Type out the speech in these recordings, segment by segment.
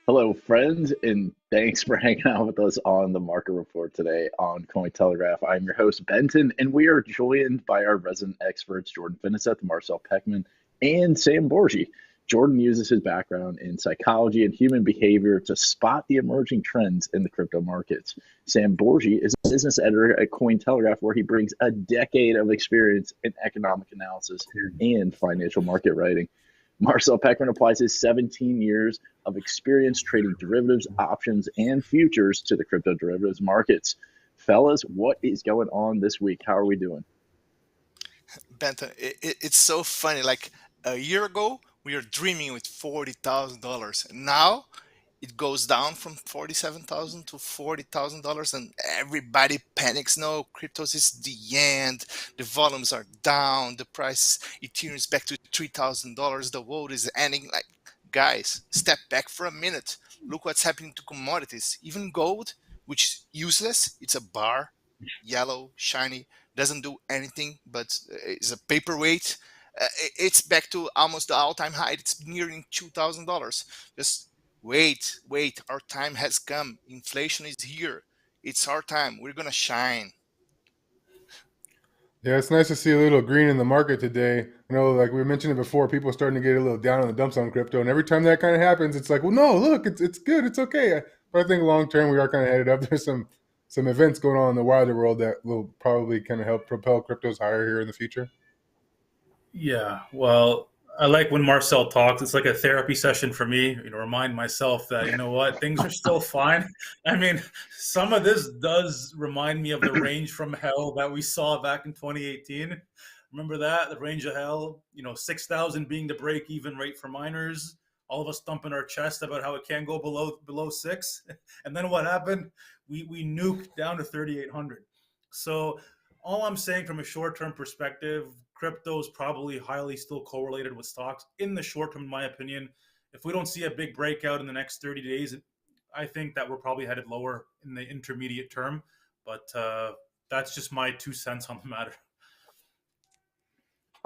Hello, friends, and thanks for hanging out with us on the market report today on Cointelegraph. I'm your host, Benton, and we are joined by our resident experts, Jordan Finiseth, Marcel Peckman, and Sam Borgi. Jordan uses his background in psychology and human behavior to spot the emerging trends in the crypto markets. Sam Borgi is a business editor at Cointelegraph, where he brings a decade of experience in economic analysis and financial market writing. Marcel Peckman applies his 17 years of experience trading derivatives, options, and futures to the crypto derivatives markets. Fellas, what is going on this week? How are we doing? Benton, it's so funny. Like a year ago, we were dreaming with $40,000. Now it goes down from $47,000 to $40,000, and everybody panics. No, cryptos is the end. The volumes are down. The price Ethereum is back to $3,000. The world is ending. Like, guys, step back for a minute. Look what's happening to commodities. Even gold, which is useless. It's a bar, yellow, shiny, doesn't do anything, but is a paperweight. It's back to almost the all-time high. It's nearing $2,000. Just wait, our time has come. Inflation is here. It's our time. We're gonna shine. Yeah, it's nice to see a little green in the market today. I know, like we mentioned it before, people are starting to get a little down in the dumps on crypto, and every time that kind of happens, it's like, well, no, look, it's good, it's okay. But I think long term, we are kind of headed up. There's some events going on in the wider world that will probably kind of help propel cryptos higher here in the future. Yeah, well, I like when Marcel talks. It's like a therapy session for me, remind myself that, you know what, things are still fine. I mean, some of this does remind me of the range from hell that we saw back in 2018. Remember that? The range of hell, 6,000 being the break-even rate for miners. All of us thumping our chest about how it can't go below 6. And then what happened? We nuked down to 3,800. So all I'm saying from a short-term perspective, crypto is probably highly still correlated with stocks in the short term, in my opinion. If we don't see a big breakout in the next 30 days, I think that we're probably headed lower in the intermediate term. But that's just my 2 cents on the matter.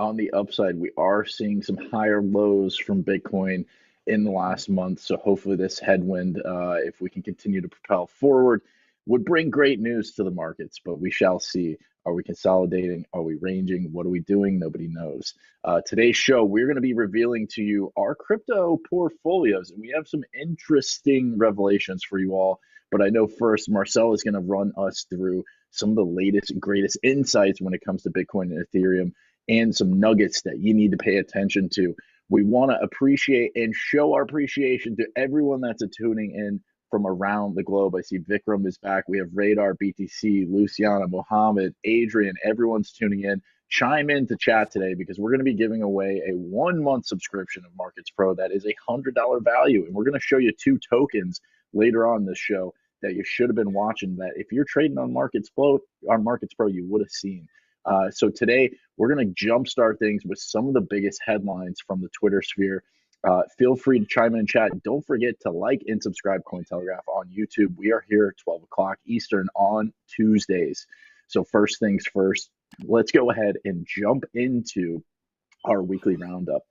On the upside, we are seeing some higher lows from Bitcoin in the last month. So hopefully this headwind, if we can continue to propel forward, would bring great news to the markets, but we shall see. Are we consolidating? Are we ranging? What are we doing? Nobody knows. Today's show, we're going to be revealing to you our crypto portfolios, and we have some interesting revelations for you all. But I know first, Marcel is going to run us through some of the latest and greatest insights when it comes to Bitcoin and Ethereum, and some nuggets that you need to pay attention to. We want to appreciate and show our appreciation to everyone that's tuning in from around the globe. I see Vikram is back. We have Radar, BTC, Luciana, Mohammed, Adrian. Everyone's tuning in. Chime in to chat today, because we're going to be giving away a 1-month subscription of Markets Pro that is a $100 value. And we're going to show you 2 tokens later on this show that you should have been watching, that if you're trading on Markets Pro, you would have seen. So today we're going to jumpstart things with some of the biggest headlines from the Twitter sphere. Feel free to chime in chat. Don't forget to like and subscribe Cointelegraph on YouTube. We are here at 12 o'clock Eastern on Tuesdays. So first things first, let's go ahead and jump into our weekly roundup.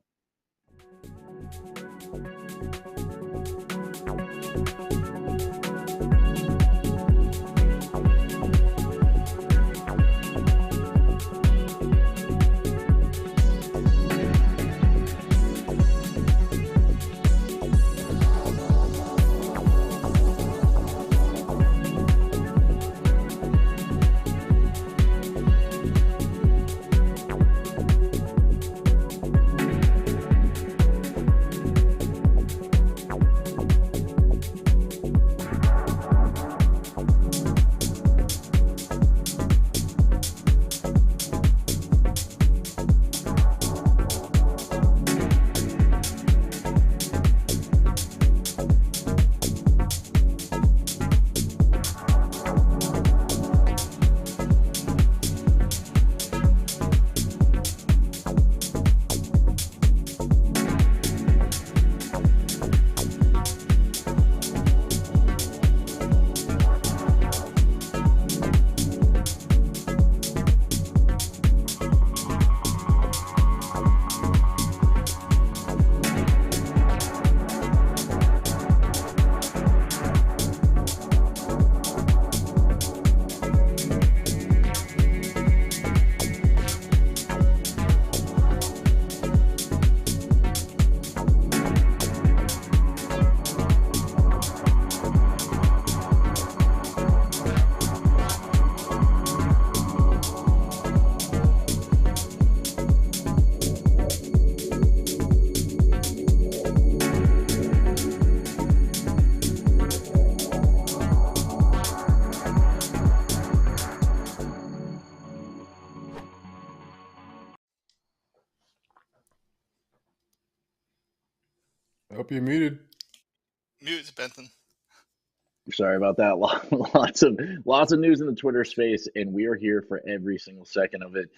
you're muted. Mute, Benton. Sorry about that. Lots of news in the Twitter space, and we are here for every single second of it.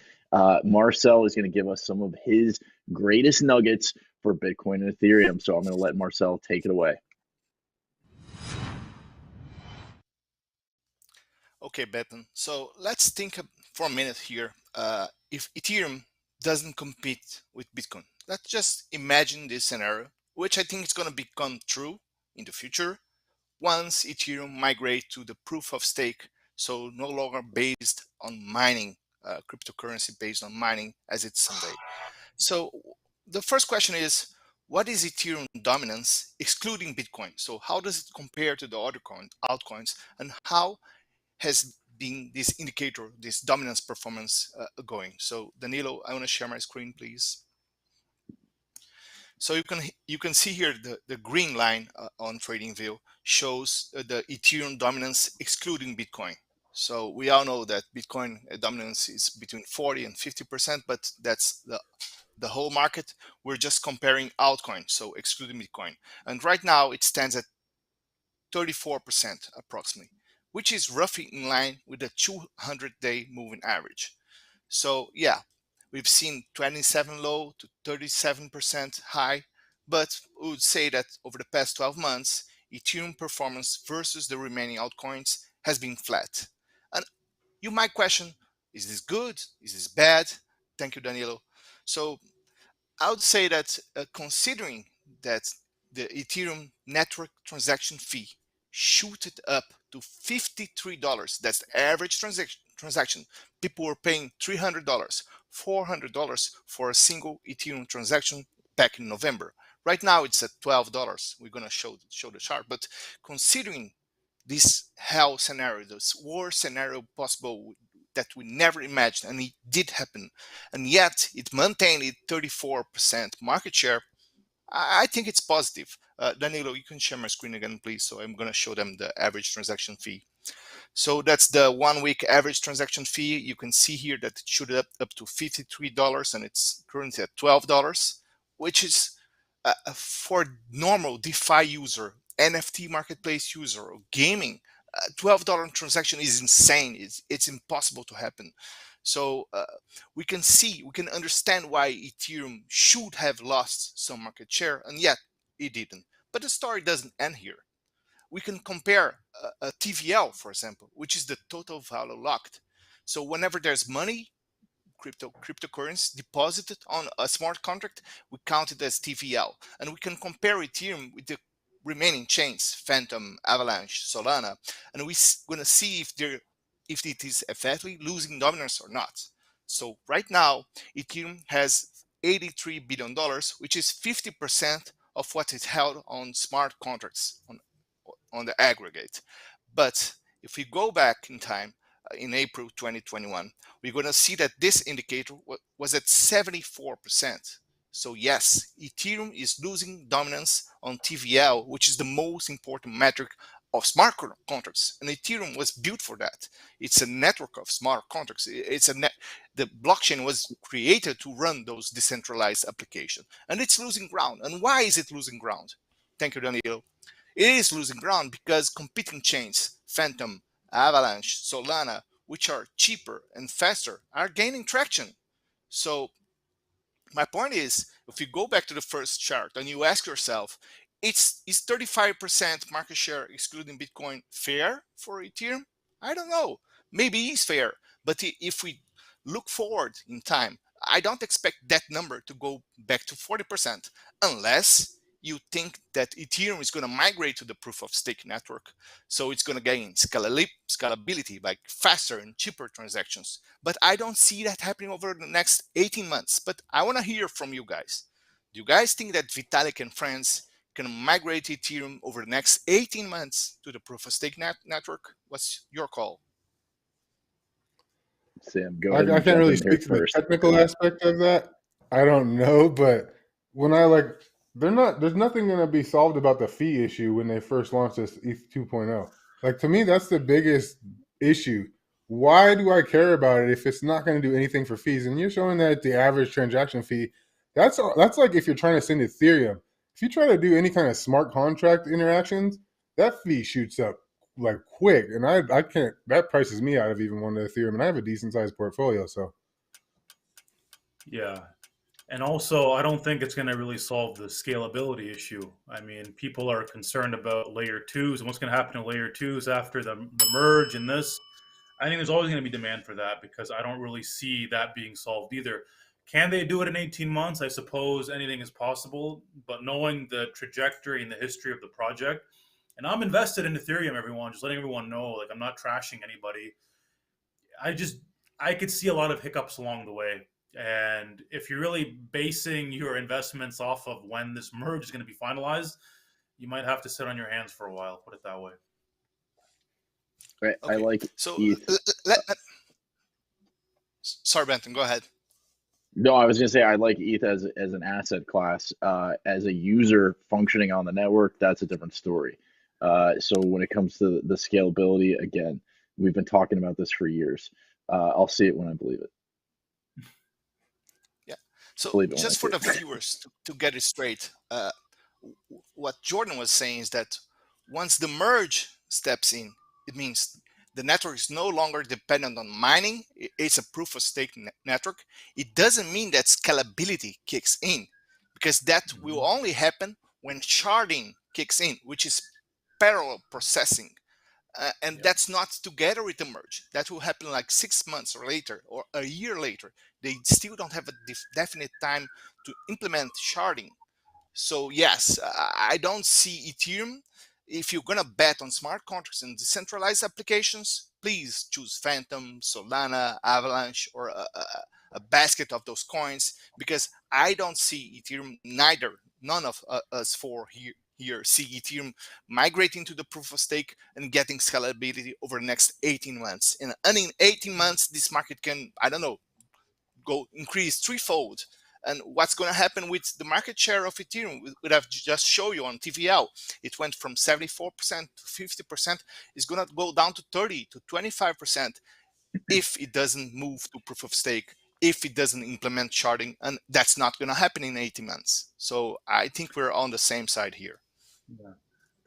Marcel is going to give us some of his greatest nuggets for Bitcoin and Ethereum. So I'm going to let Marcel take it away. Okay, Benton. So let's think for a minute here. If Ethereum doesn't compete with Bitcoin, let's just imagine this scenario, which I think is going to become true in the future once Ethereum migrate to the proof of stake, so no longer based on mining, cryptocurrency based on mining as it's someday. So the first question is, what is Ethereum dominance excluding Bitcoin? So how does it compare to the other altcoins, and how has been this indicator, this dominance performance going? So Danilo, I want to share my screen, please. So you can see here the green line on TradingView shows the Ethereum dominance excluding Bitcoin. So we all know that Bitcoin dominance is between 40 and 50%, but that's the whole market. We're just comparing altcoins, so excluding Bitcoin. And right now it stands at 34% approximately, which is roughly in line with the 200-day moving average. So yeah, we've seen 27 low to 37% high, but we would say that over the past 12 months, Ethereum performance versus the remaining altcoins has been flat. And you might question, is this good? Is this bad? Thank you, Danilo. So I would say that considering that the Ethereum network transaction fee shooted up to $53, that's the average transaction. People were paying $300, $400 for a single Ethereum transaction back in November. Right now it's at $12. We're going to show the chart, but considering this hell scenario, this worst scenario possible that we never imagined, and it did happen, and yet it maintained its 34% market share, I think it's positive. Danilo, you can share my screen again, please. So I'm going to show them the average transaction fee. So that's the 1 week average transaction fee. You can see here that it should up to $53, and it's currently at $12, which is for normal DeFi user, NFT marketplace user, or gaming, $12 transaction is insane. It's impossible to happen. So we can understand why Ethereum should have lost some market share, and yet it didn't. But the story doesn't end here. We can compare a TVL, for example, which is the total value locked. So whenever there's money, cryptocurrency deposited on a smart contract, we count it as TVL. And we can compare Ethereum with the remaining chains, Phantom, Avalanche, Solana, and we're going to see if it is effectively losing dominance or not. So right now, Ethereum has $83 billion, which is 50% of what it held on smart contracts on the aggregate. But if we go back in time, in April 2021, we're going to see that this indicator was at 74%. So yes, Ethereum is losing dominance on TVL, which is the most important metric of smart contracts. And Ethereum was built for that. It's a network of smart contracts. The blockchain was created to run those decentralized applications. And it's losing ground. And why is it losing ground? Thank you, Danilo. It is losing ground because competing chains, Phantom, Avalanche, Solana, which are cheaper and faster, are gaining traction. So my point is, if you go back to the first chart and you ask yourself, is 35% market share excluding Bitcoin fair for Ethereum? I don't know. Maybe it's fair, but if we look forward in time, I don't expect that number to go back to 40% unless you think that Ethereum is going to migrate to the proof of stake network. So it's going to gain scalability, like faster and cheaper transactions. But I don't see that happening over the next 18 months. But I want to hear from you guys. Do you guys think that Vitalik and friends can migrate Ethereum over the next 18 months to the proof of stake network? What's your call? Sam, go ahead. I can't really speak to the technical aspect of that. I don't know, but when there's nothing going to be solved about the fee issue when they first launched this ETH 2.0. Like, to me, that's the biggest issue. Why do I care about it if it's not going to do anything for fees? And you're showing that the average transaction fee, that's like if you're trying to send Ethereum if you try to do any kind of smart contract interactions, that fee shoots up like quick, and I can't. That prices me out of even one of the Ethereum, and I have a decent sized portfolio. So Yeah. And also, I don't think it's going to really solve the scalability issue. I mean, people are concerned about layer twos and what's going to happen to layer twos after the merge and this. I think there's always going to be demand for that because I don't really see that being solved either. Can they do it in 18 months? I suppose anything is possible, but knowing the trajectory and the history of the project, and I'm invested in Ethereum, everyone, just letting everyone know, like I'm not trashing anybody. I could see a lot of hiccups along the way. And if you're really basing your investments off of when this merge is going to be finalized, you might have to sit on your hands for a while, put it that way. I like So ETH. Sorry, Benton, go ahead. No, I was going to say I like ETH as an asset class. As a user functioning on the network, that's a different story. So when it comes to the scalability, again, we've been talking about this for years. I'll see it when I believe it. Yeah. So Believe it when I just for see the viewers to get it straight, what Jordan was saying is that once the merge steps in, it means the network is no longer dependent on mining. It's a proof of stake network. It doesn't mean that scalability kicks in, because that will only happen when sharding kicks in, which is parallel processing. And that's not together with the merge. That will happen like 6 months or later or a year later. They still don't have a definite time to implement sharding. So yes, I don't see Ethereum. If you're gonna bet on smart contracts and decentralized applications, please choose Phantom, Solana, Avalanche, or a basket of those coins, because I don't see Ethereum, none of us four here see Ethereum migrating to the proof of stake and getting scalability over the next 18 months. And in 18 months, this market can, I don't know, go increase threefold. And what's going to happen with the market share of Ethereum? What I've just showed you on TVL, it went from 74% to 50%. It's going to go down to 30 to 25% if it doesn't move to proof of stake, if it doesn't implement sharding, and that's not going to happen in 18 months. So I think we're on the same side here. Yeah,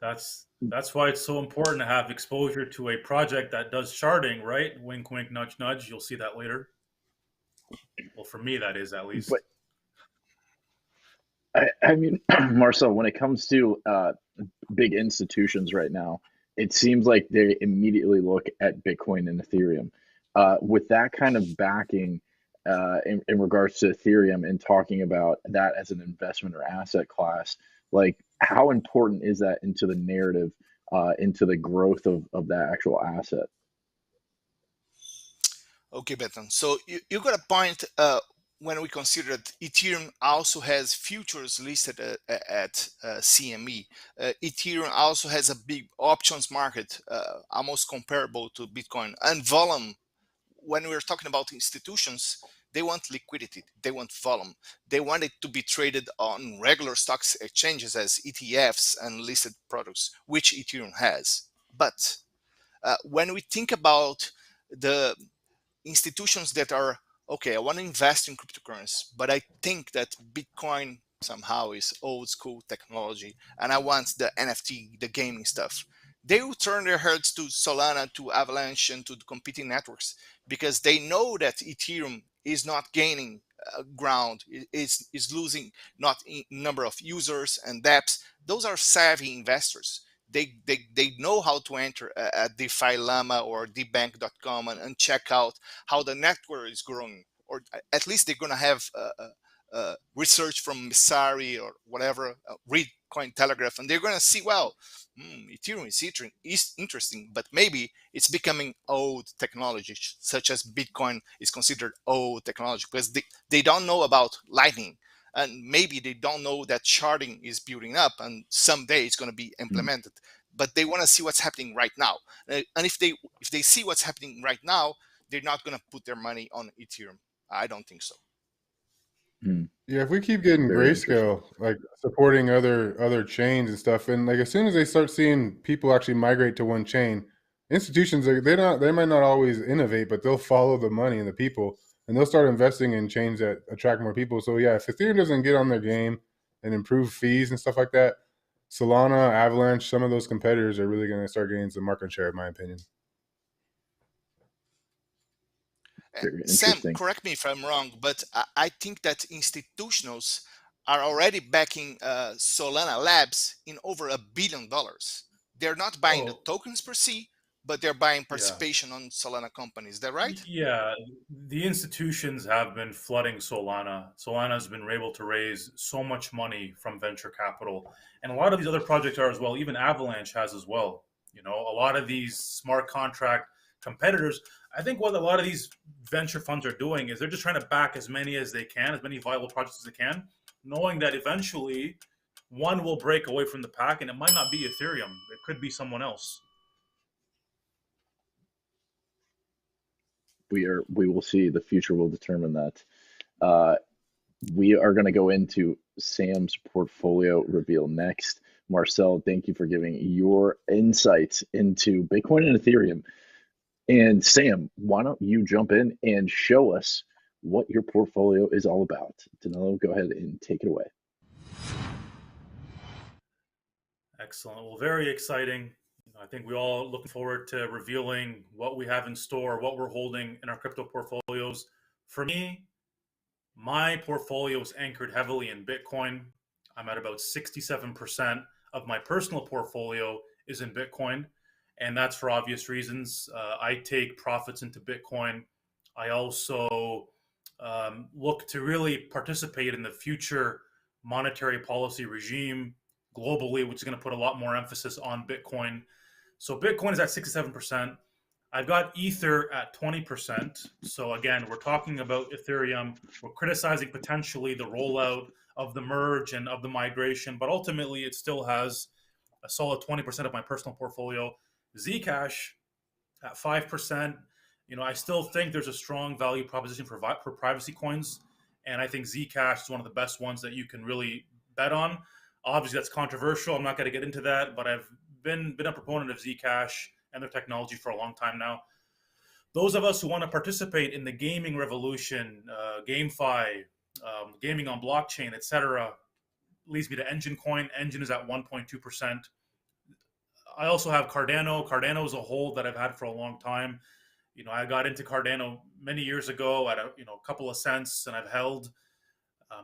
that's why it's so important to have exposure to a project that does sharding, right? Wink, wink, nudge, nudge. You'll see that later. Well, for me, that is at least. But I mean, Marcel, when it comes to big institutions right now, it seems like they immediately look at Bitcoin and Ethereum. With that kind of backing in regards to Ethereum and talking about that as an investment or asset class, like how important is that into the narrative, into the growth of that actual asset? Okay, Benton. So you got a point when we consider that Ethereum also has futures listed at CME. Ethereum also has a big options market, almost comparable to Bitcoin, and volume. When we're talking about institutions, they want liquidity, they want volume, they want it to be traded on regular stocks exchanges as ETFs and listed products, which Ethereum has. But when we think about the institutions that are, okay, I want to invest in cryptocurrency, but I think that Bitcoin somehow is old school technology and I want the NFT, the gaming stuff, they will turn their heads to Solana, to Avalanche, and to the competing networks, because they know that Ethereum is not gaining ground, is losing not in number of users and dApps. Those are savvy investors. They know how to enter at DeFi Llama or dbank.com and check out how the network is growing, or at least they're going to have research from Messari or whatever, read Cointelegraph, and they're going to see, well, Ethereum is interesting, but maybe it's becoming old technology, such as Bitcoin is considered old technology, because they don't know about Lightning. And maybe they don't know that sharding is building up and someday it's going to be implemented. But they want to see what's happening right now. And if they see what's happening right now, they're not going to put their money on Ethereum. I don't think so. Yeah, if we keep getting Very Grayscale, like supporting other chains and stuff, and like as soon as they start seeing people actually migrate to one chain, institutions they might not always innovate, but they'll follow the money and the people, and they'll start investing in chains that attract more people. So yeah, if Ethereum doesn't get on their game and improve fees and stuff like that, Solana, Avalanche, some of those competitors are really going to start getting some market share, in my opinion. Very Sam, interesting. correct me if I'm wrong, but I think that institutionals are already backing Solana Labs in over $1 billion. They're not buying the tokens per se, but they're buying participation on Solana companies. Is that right? Yeah, the institutions have been flooding Solana. Solana has been able to raise so much money from venture capital, and a lot of these other projects are as well. Even Avalanche has as well. You know, a lot of these smart contract competitors. I think what a lot of these venture funds are doing is they're just trying to back as many as they can, as many viable projects as they can, knowing that eventually one will break away from the pack, and it might not be Ethereum. It could be someone else. We will see. The future will determine that. We are going to go into Sam's portfolio reveal next. Marcel, thank you for giving your insights into Bitcoin and Ethereum. And Sam, why don't you jump in and show us what your portfolio is all about? Danilo, go ahead and take it away. Excellent. Well, very exciting. I think we all looking forward to revealing what we have in store, what we're holding in our crypto portfolios. For me, my portfolio is anchored heavily in Bitcoin. I'm at about 67% of my personal portfolio is in Bitcoin, and that's for obvious reasons. I take profits into Bitcoin. I also look to really participate in the future monetary policy regime globally, which is going to put a lot more emphasis on Bitcoin. So Bitcoin is at 67%. I've got Ether at 20%. So again, we're talking about Ethereum. We're criticizing potentially the rollout of the merge and of the migration, but ultimately it still has a solid 20% of my personal portfolio. Zcash at 5%. You know, I still think there's a strong value proposition for privacy coins, and I think Zcash is one of the best ones that you can really bet on. Obviously, that's controversial. I'm not going to get into that, but I've been a proponent of Zcash and their technology for a long time now. Those of us who want to participate in the gaming revolution, GameFi, gaming on blockchain, etc., leads me to Engine Coin. Engine is at 1.2%. I also have Cardano. Cardano is a hold that I've had for a long time. You know, I got into Cardano many years ago at a couple of cents, and I've held.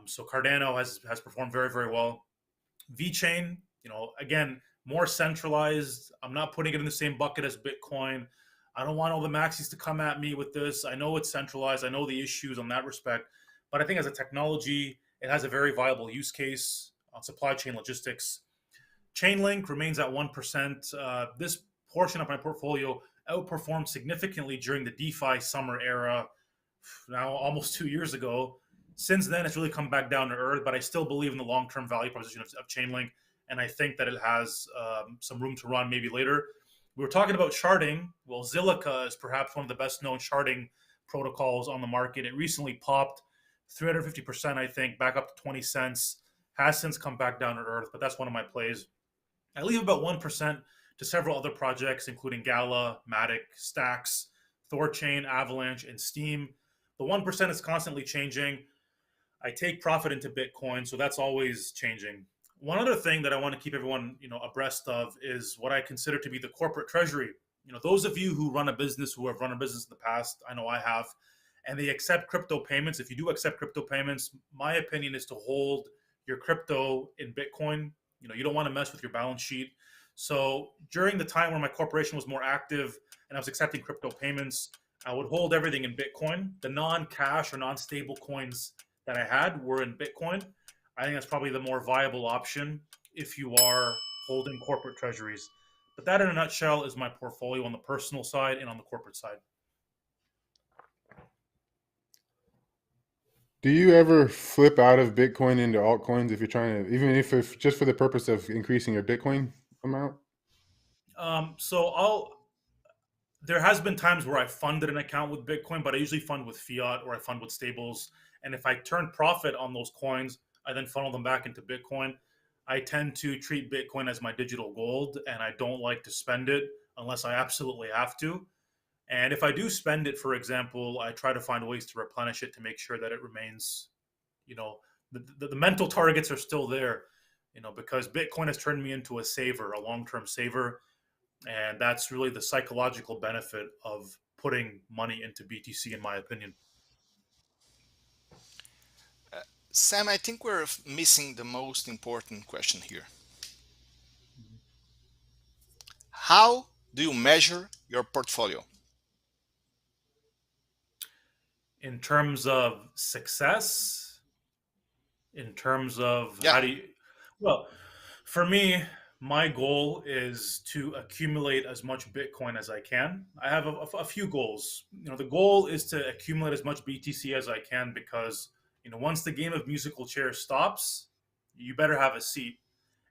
So Cardano has performed very, very well. VeChain, again, more centralized. I'm not putting it in the same bucket as Bitcoin. I don't want all the maxis to come at me with this. I know it's centralized. I know the issues on that respect. But I think as a technology, it has a very viable use case on supply chain logistics. Chainlink remains at 1%. This portion of my portfolio outperformed significantly during the DeFi summer era, now almost 2 years ago. Since then, it's really come back down to earth, but I still believe in the long-term value proposition of Chainlink, and I think that it has some room to run maybe later. We were talking about sharding. Well, Zilliqa is perhaps one of the best-known sharding protocols on the market. It recently popped 350%, I think, back up to 20 cents, has since come back down to earth, but that's one of my plays. I leave about 1% to several other projects, including Gala, Matic, Stacks, Thorchain, Avalanche, and Steam. The 1% is constantly changing. I take profit into Bitcoin, so that's always changing. One other thing that I want to keep everyone, abreast of is what I consider to be the corporate treasury. Those of you who run a business, who have run a business in the past, I know I have, and they accept crypto payments. If you do accept crypto payments, my opinion is to hold your crypto in Bitcoin. You don't want to mess with your balance sheet. So during the time where my corporation was more active and I was accepting crypto payments, I would hold everything in Bitcoin. The non-cash or non-stable coins that I had were in Bitcoin. I think that's probably the more viable option if you are holding corporate treasuries. But that in a nutshell is my portfolio on the personal side and on the corporate side. Do you ever flip out of Bitcoin into altcoins if you're trying to, even if it's just for the purpose of increasing your Bitcoin amount? There has been times where I funded an account with Bitcoin, but I usually fund with fiat or I fund with stables. And if I turn profit on those coins, I then funnel them back into Bitcoin. I tend to treat Bitcoin as my digital gold, and I don't like to spend it unless I absolutely have to. And if I do spend it, for example, I try to find ways to replenish it to make sure that it remains, the mental targets are still there, because Bitcoin has turned me into a saver, a long-term saver. And that's really the psychological benefit of putting money into BTC, in my opinion. Sam, I think we're missing the most important question here. How do you measure your portfolio? In terms of success, in terms of Yeah. how do you, well, for me, my goal is to accumulate as much Bitcoin as I can. I have a few goals. The goal is to accumulate as much BTC as I can because, once the game of musical chairs stops, you better have a seat.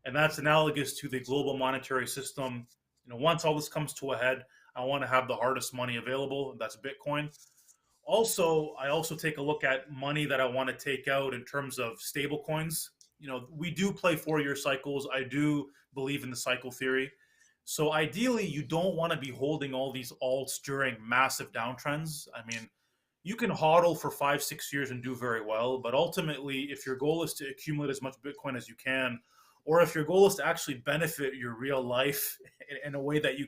And that's analogous to the global monetary system. Once all this comes to a head, I want to have the hardest money available. That's Bitcoin. Also, I also take a look at money that I want to take out in terms of stable coins. We do play 4-year cycles. I do believe in the cycle theory. So ideally, you don't want to be holding all these alts during massive downtrends. I mean, you can hodl for 5-6 years and do very well, but ultimately, if your goal is to accumulate as much Bitcoin as you can, or if your goal is to actually benefit your real life in a way that you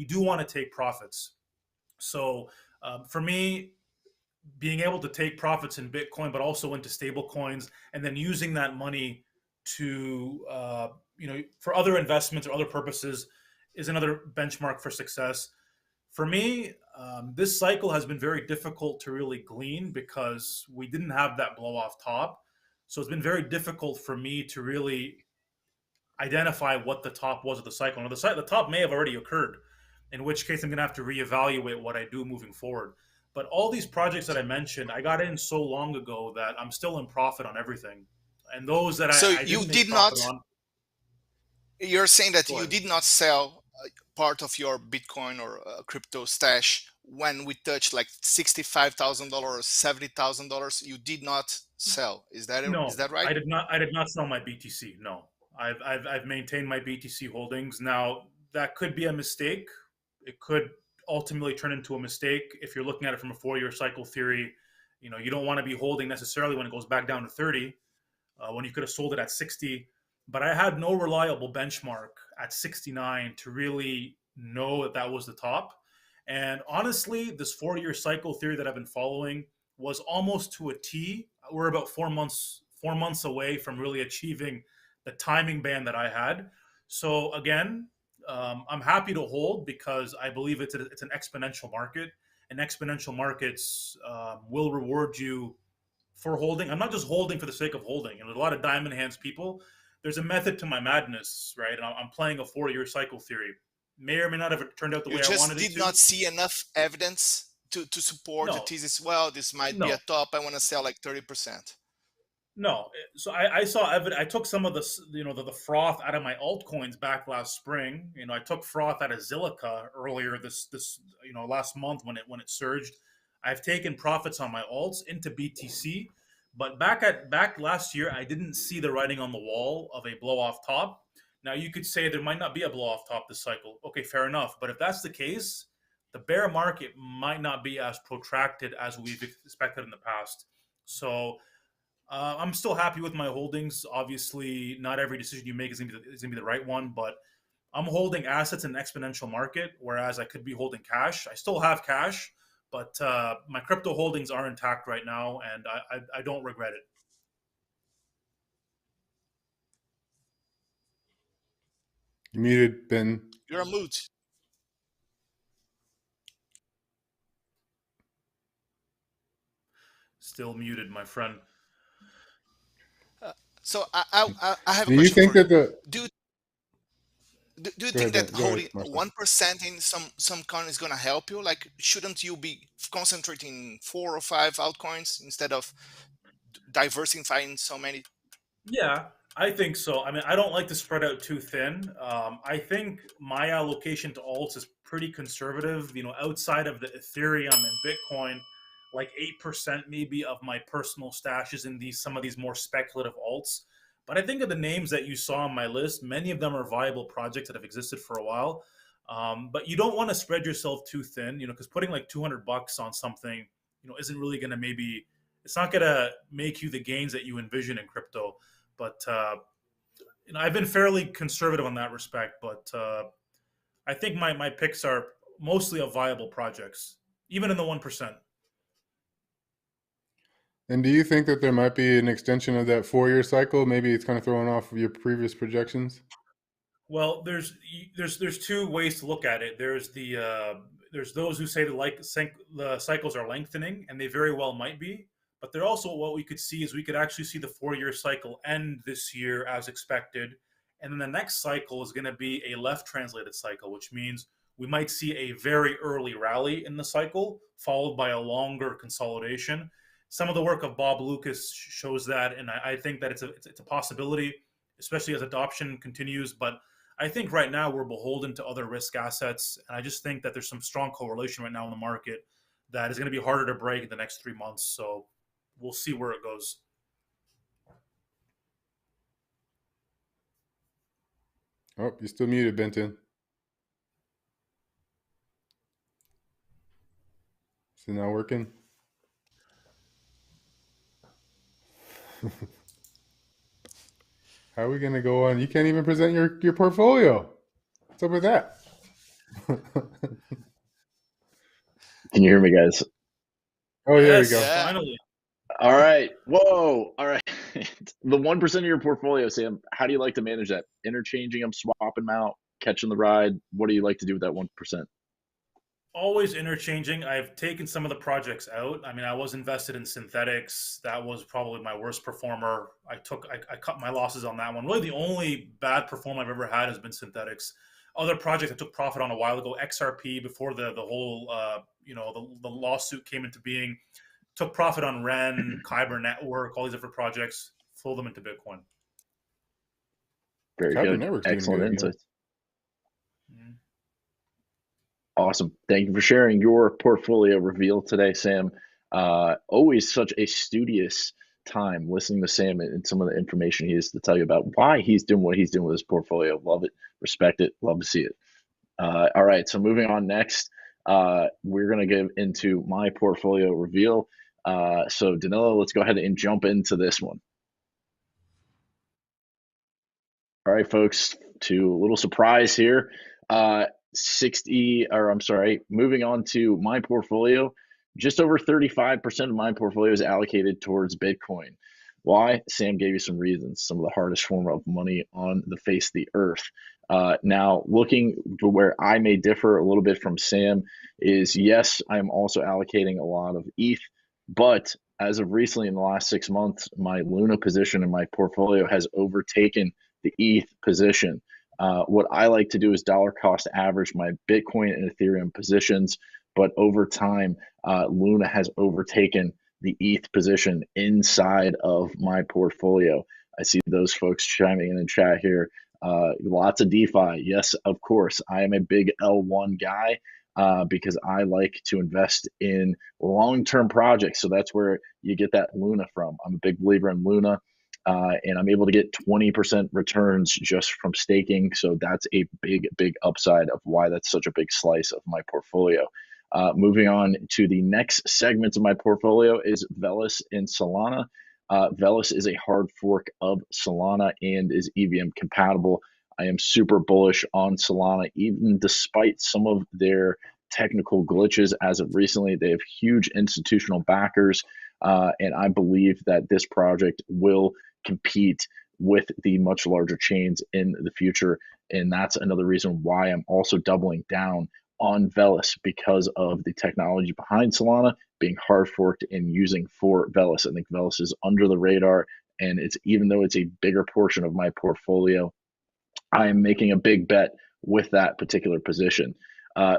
do want to take profits. So for me, being able to take profits in Bitcoin, but also into stable coins, and then using that money to, for other investments or other purposes is another benchmark for success. For me, this cycle has been very difficult to really glean because we didn't have that blow off top. So it's been very difficult for me to really identify what the top was of the cycle. Now, the top may have already occurred, in which case I'm going to have to reevaluate what I do moving forward. But all these projects that I mentioned, I got in so long ago that I'm still in profit on everything. And those that So I you didn't make did not, profit on. you're saying that Go you ahead. did not sell part of your Bitcoin or crypto stash when we touched like $65,000, $70,000. You did not sell. Is No, that right? I did not. I did not sell my BTC. No, I've maintained my BTC holdings. Now that could be a mistake. It could ultimately turn into a mistake if you're looking at it from a 4-year cycle theory. You don't want to be holding necessarily when it goes back down to 30, when you could have sold it at 60. But I had no reliable benchmark at 69 to really know that was the top. And honestly, this 4-year cycle theory that I've been following was almost to a T. We're about 4 months away from really achieving the timing band that I had. So again, I'm happy to hold because I believe it's an exponential market, and exponential markets will reward you for holding. I'm not just holding for the sake of holding. And there's a lot of diamond hands people. There's a method to my madness, right? And I'm playing a 4-year cycle theory. May or may not have turned out the You way I just wanted it did to. not see enough evidence to support the No, thesis. Well, this might be a no, top. I want to sell like 30%. no. So I saw evidence. I took some of the the froth out of my altcoins back last spring. I took froth out of Zilliqa earlier this last month when it surged. I've taken profits on my alts into BTC, but back last year I didn't see the writing on the wall of a blow off top. Now you could say there might not be a blow off top this cycle. Okay, fair enough. But if that's the case, the bear market might not be as protracted as we've expected in the past. So I'm still happy with my holdings. Obviously, not every decision you make is going to be the right one, but I'm holding assets in an exponential market, whereas I could be holding cash. I still have cash, but my crypto holdings are intact right now, and I don't regret it. You muted, Ben. You're a moot. Still muted, my friend. So I have a Do you question think for you. that the Do do you go think ahead, that Ben. Go ahead, holding Marcel. 1% in some coin is going to help you? Like, shouldn't you be concentrating 4 or 5 altcoins instead of diversifying so many? Yeah, I think so. I mean, I don't like to spread out too thin. I think my allocation to alts is pretty conservative. Outside of the Ethereum and Bitcoin, like 8% maybe of my personal stash is in some of these more speculative alts. But I think of the names that you saw on my list, many of them are viable projects that have existed for a while. But you don't want to spread yourself too thin, because putting like $200 on something, isn't really going to maybe it's not going to make you the gains that you envision in crypto. But I've been fairly conservative on that respect. But I think my picks are mostly of viable projects, even in the 1%. And do you think that there might be an extension of that 4-year cycle? Maybe it's kind of throwing off of your previous projections. Well, there's two ways to look at it. There's those who say the cycles are lengthening, and they very well might be. But there also, what we could see is we could actually see the 4-year cycle end this year as expected, and then the next cycle is going to be a left translated cycle, which means we might see a very early rally in the cycle followed by a longer consolidation. Some of the work of Bob Lucas shows that, and I think that it's a possibility, especially as adoption continues. But I think right now we're beholden to other risk assets, and I just think that there's some strong correlation right now in the market that is going to be harder to break in the next 3 months. So we'll see where it goes. Oh, you're still muted, Benton. Is it not working? How are we going to go on? You can't even present your portfolio. What's up with that? Can you hear me, guys? Oh, yeah, there you go. Yeah. Finally. All right. Whoa. All right. The 1% of your portfolio, Sam, how do you like to manage that? Interchanging them, swapping them out, catching the ride? What do you like to do with that 1%? Always interchanging. I've taken some of the projects out. I mean, I was invested in synthetics. That was probably my worst performer. I cut my losses on that one. Really, the only bad performer I've ever had has been synthetics. Other projects I took profit on a while ago, XRP, before the whole the lawsuit came into being. Took profit on Ren, Kyber Network, all these different projects. Fold them into Bitcoin. Very Kyber good. Network's doing Excellent good, insights. Mhm. Awesome. Thank you for sharing your portfolio reveal today, Sam. Always such a studious time listening to Sam and some of the information he has to tell you about why he's doing what he's doing with his portfolio. Love it. Respect it. Love to see it. All right. So moving on next, we're going to get into my portfolio reveal. So Danilo, let's go ahead and jump into this one. All right, folks, to a little surprise here. Moving on to my portfolio, just over 35% of my portfolio is allocated towards Bitcoin. Why? Sam gave you some reasons, some of the hardest form of money on the face of the earth. Now, looking to where I may differ a little bit from Sam is, yes, I'm also allocating a lot of ETH, but as of recently in the last 6 months, my Luna position in my portfolio has overtaken the ETH position. What I like to do is dollar cost average my Bitcoin and Ethereum positions, but over time, Luna has overtaken the ETH position inside of my portfolio. I see those folks chiming in the chat here. Lots of DeFi. Yes, of course. I am a big L1 guy because I like to invest in long-term projects. So that's where you get that Luna from. I'm a big believer in Luna. And I'm able to get 20% returns just from staking. So that's a big, big upside of why that's such a big slice of my portfolio. Moving on to the next segment of my portfolio is Velis and Solana. Velis is a hard fork of Solana and is EVM compatible. I am super bullish on Solana, even despite some of their technical glitches as of recently. They have huge institutional backers, and I believe that this project will compete with the much larger chains in the future. And that's another reason why I'm also doubling down on Velis, because of the technology behind Solana being hard forked and using for Velis. I think Velis is under the radar, and it's, even though it's a bigger portion of my portfolio, I am making a big bet with that particular position.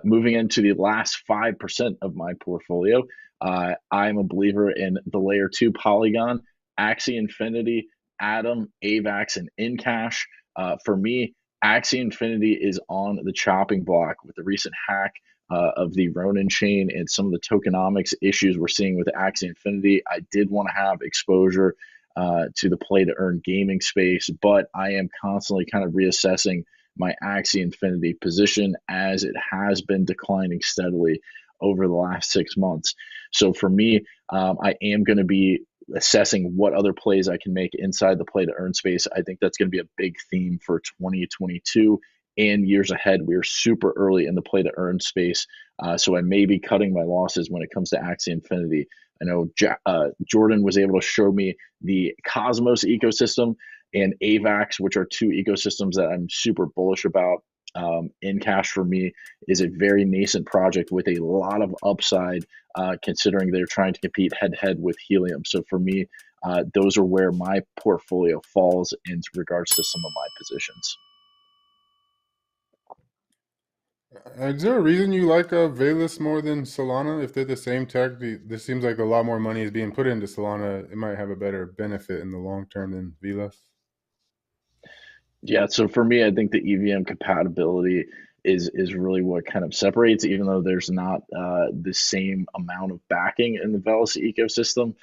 Moving into the last 5% of my portfolio, I'm a believer in the layer 2 Polygon, Axie Infinity, Atom, AVAX, and Incash. For me, Axie Infinity is on the chopping block with the recent hack of the Ronin chain and some of the tokenomics issues we're seeing with Axie Infinity. I did want to have exposure to the play to earn gaming space, but I am constantly kind of reassessing my Axie Infinity position as it has been declining steadily over the last 6 months. So for me, I am going to be assessing what other plays I can make inside the play to earn space. I think that's going to be a big theme for 2022 and years ahead. We're super early in the play to earn space. So I may be cutting my losses when it comes to Axie Infinity. I know Jordan was able to show me the Cosmos ecosystem and AVAX, which are two ecosystems that I'm super bullish about. Encash for me is a very nascent project with a lot of upside, considering they're trying to compete head to head with Helium. So for me, those are where my portfolio falls in regards to some of my positions. Is there a reason you like Valus more than Solana? If they're the same tech, this seems like a lot more money is being put into Solana. It might have a better benefit in the long term than Valus. Yeah, so for me, I think the EVM compatibility is really what kind of separates, even though there's not the same amount of backing in the Velis ecosystem.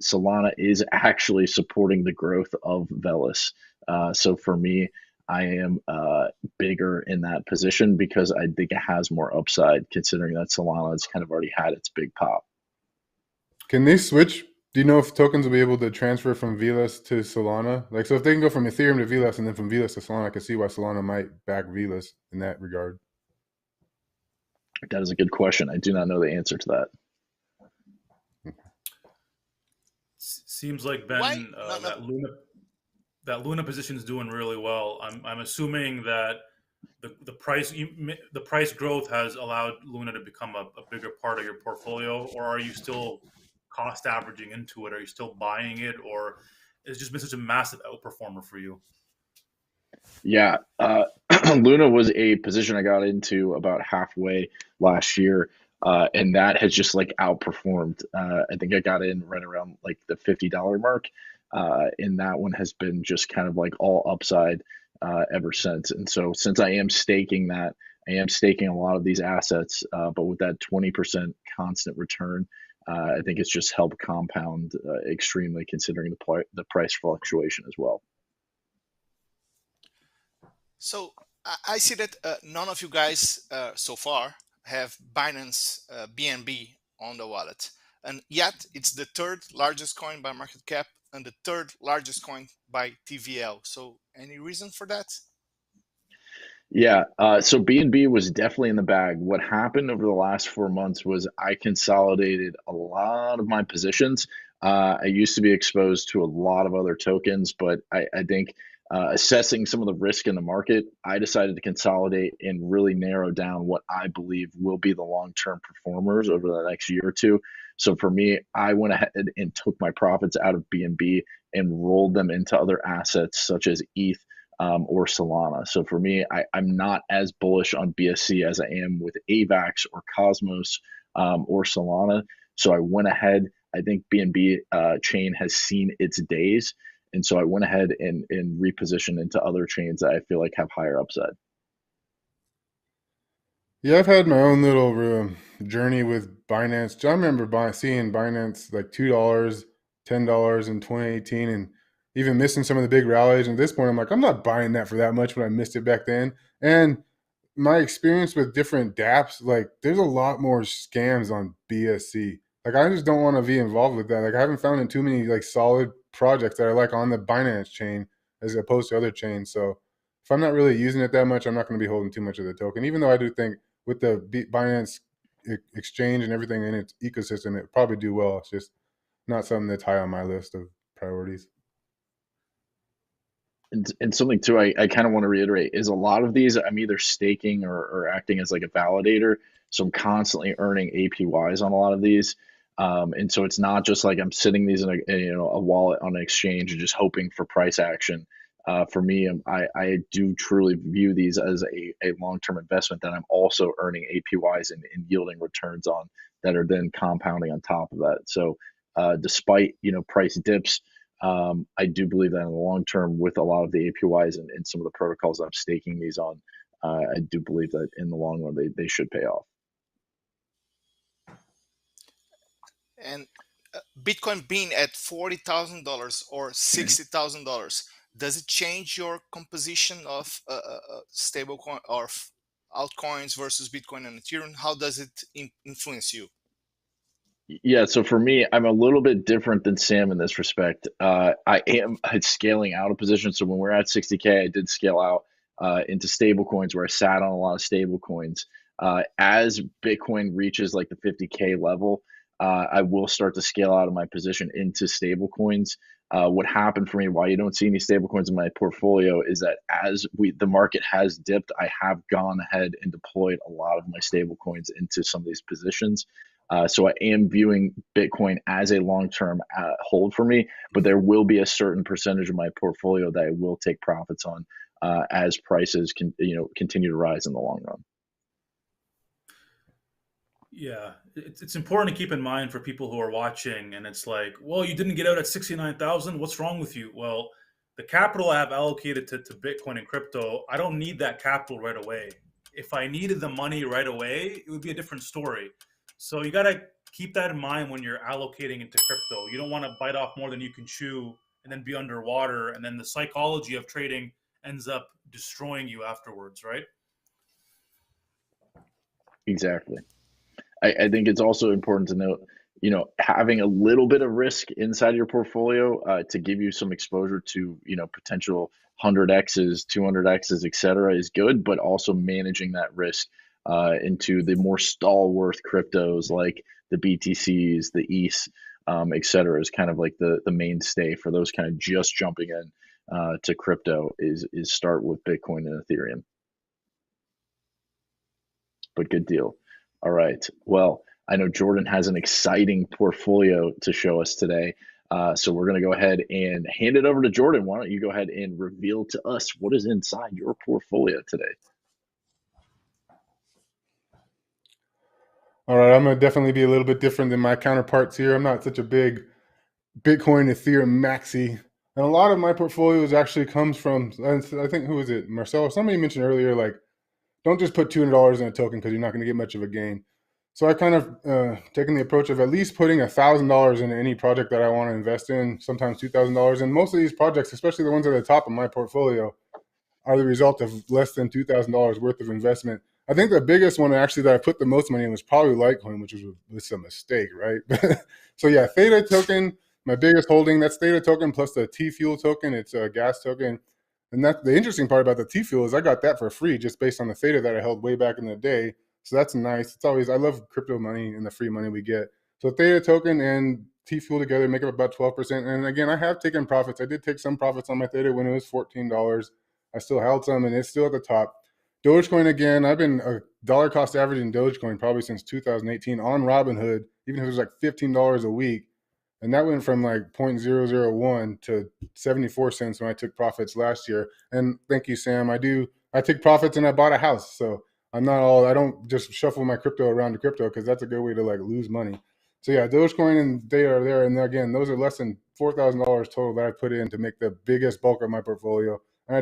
Solana is actually supporting the growth of Velis. So for me, I am bigger in that position because I think it has more upside, considering that Solana has kind of already had its big pop. Can they switch? Do you know if tokens will be able to transfer from Velas to Solana? Like, so if they can go from Ethereum to Velas and then from Velas to Solana, I can see why Solana might back Velas in that regard. That is a good question. I do not know the answer to that. Seems like Ben, that Luna position is doing really well. I'm assuming that the price growth has allowed Luna to become a bigger part of your portfolio, or are you still cost averaging into it? Are you still buying it, or it's just been such a massive outperformer for you? Yeah, Luna was a position I got into about halfway last year, and that has just like outperformed. I think I got in right around like the $50 mark, and that one has been just kind of like all upside ever since. And so since I am staking that, I am staking a lot of these assets, but with that 20% constant return, I think it's just helped compound extremely, considering the price fluctuation as well. So I see that none of you guys so far have Binance BNB on the wallet, and yet it's the third largest coin by market cap and the third largest coin by TVL. So any reason for that? Yeah, so BNB was definitely in the bag. What happened over the last 4 months was I consolidated a lot of my positions. I used to be exposed to a lot of other tokens, but I think assessing some of the risk in the market, I decided to consolidate and really narrow down what I believe will be the long-term performers over the next year or two. So for me, I went ahead and took my profits out of BNB and rolled them into other assets such as ETH, or Solana. So for me, I'm not as bullish on BSC as I am with AVAX or Cosmos, or Solana. So I went ahead. I think BNB chain has seen its days. And so I went ahead and repositioned into other chains that I feel like have higher upside. Yeah, I've had my own little journey with Binance. I remember seeing Binance like $2, $10 in 2018, and even missing some of the big rallies. And at this point, I'm like, I'm not buying that for that much when I missed it back then. And my experience with different dApps, like there's a lot more scams on BSC. Like I just don't want to be involved with that. Like I haven't found too many like solid projects that are like on the Binance chain as opposed to other chains. So if I'm not really using it that much, I'm not going to be holding too much of the token. Even though I do think with the Binance exchange and everything in its ecosystem, it probably do well. It's just not something that's high on my list of priorities. And something too, I kind of want to reiterate is a lot of these I'm either staking or acting as like a validator. So I'm constantly earning APYs on a lot of these. And so it's not just like I'm sitting these in a wallet on an exchange and just hoping for price action. For me, I do truly view these as a long-term investment that I'm also earning APYs and yielding returns on that are then compounding on top of that. So despite price dips, I do believe that in the long term, with a lot of the APYs and some of the protocols I'm staking these on, I do believe that in the long run they should pay off. And Bitcoin being at $40,000 or $60,000, does it change your composition of stablecoin or altcoins versus Bitcoin and Ethereum? How does it influence you? Yeah, so for me, I'm a little bit different than Sam in this respect. I am scaling out a position. So when we're at 60K, I did scale out into stable coins where I sat on a lot of stable coins. As Bitcoin reaches like the 50K level, I will start to scale out of my position into stable coins. What happened for me, why you don't see any stable coins in my portfolio, is that as the market has dipped, I have gone ahead and deployed a lot of my stable coins into some of these positions. So I am viewing Bitcoin as a long-term hold for me, but there will be a certain percentage of my portfolio that I will take profits on as prices continue to rise in the long run. Yeah, it's important to keep in mind for people who are watching, and it's like, well, you didn't get out at 69,000. What's wrong with you? Well, the capital I have allocated to Bitcoin and crypto, I don't need that capital right away. If I needed the money right away, it would be a different story. So you got to keep that in mind when you're allocating into crypto. You don't want to bite off more than you can chew and then be underwater, and then the psychology of trading ends up destroying you afterwards, right? Exactly. I think it's also important to note, having a little bit of risk inside your portfolio to give you some exposure to, potential 100x's, 200x's, et cetera, is good, but also managing that risk into the more stalwart cryptos like the BTCs, the ETH, et cetera, is kind of like the mainstay for those kind of just jumping in to crypto is start with Bitcoin and Ethereum. But good deal. All right. Well, I know Jordan has an exciting portfolio to show us today. So we're going to go ahead and hand it over to Jordan. Why don't you go ahead and reveal to us what is inside your portfolio today? All right, I'm going to definitely be a little bit different than my counterparts here. I'm not such a big Bitcoin, Ethereum maxi. And a lot of my portfolios actually comes from, I think, who was it? Marcel? Somebody mentioned earlier, like, don't just put $200 in a token because you're not going to get much of a gain. So I kind of taken the approach of at least putting $1,000 in any project that I want to invest in, sometimes $2,000. And most of these projects, especially the ones at the top of my portfolio, are the result of less than $2,000 worth of investment. I think the biggest one actually that I put the most money in was probably Litecoin, which was a mistake, right? So yeah, Theta token, my biggest holding. That's Theta token plus the T-Fuel token. It's a gas token. And that the interesting part about the T-Fuel is I got that for free just based on the Theta that I held way back in the day. So that's nice. It's always, I love crypto money and the free money we get. So Theta token and T-Fuel together make up about 12%. And again, I have taken profits. I did take some profits on my Theta when it was $14. I still held some and it's still at the top. Dogecoin again, I've been a dollar cost average in Dogecoin probably since 2018 on Robinhood, even if it was like $15 a week. And that went from like 0.001 to 74 cents when I took profits last year. And thank you, Sam. I take profits and I bought a house. So I don't just shuffle my crypto around to crypto because that's a good way to like lose money. So yeah, Dogecoin and Theta are there. And again, those are less than $4,000 total that I put in to make the biggest bulk of my portfolio. And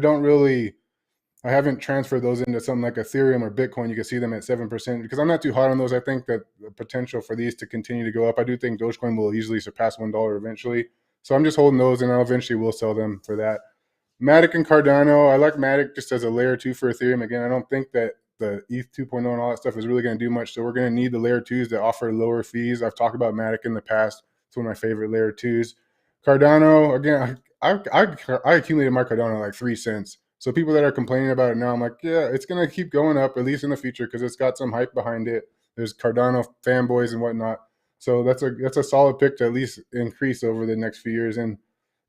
I haven't transferred those into something like Ethereum or Bitcoin. You can see them at 7% because I'm not too hot on those. I think that the potential for these to continue to go up. I do think Dogecoin will easily surpass $1 eventually. So I'm just holding those and I eventually will sell them for that. Matic and Cardano. I like Matic just as a layer 2 for Ethereum. Again, I don't think that the ETH 2.0 and all that stuff is really going to do much. So we're going to need the layer 2s that offer lower fees. I've talked about Matic in the past. It's one of my favorite layer 2s. Cardano, again, I accumulated my Cardano at like 3 cents. So people that are complaining about it now, I'm like, yeah, it's going to keep going up, at least in the future, because it's got some hype behind it. There's Cardano fanboys and whatnot. So that's a solid pick to at least increase over the next few years. And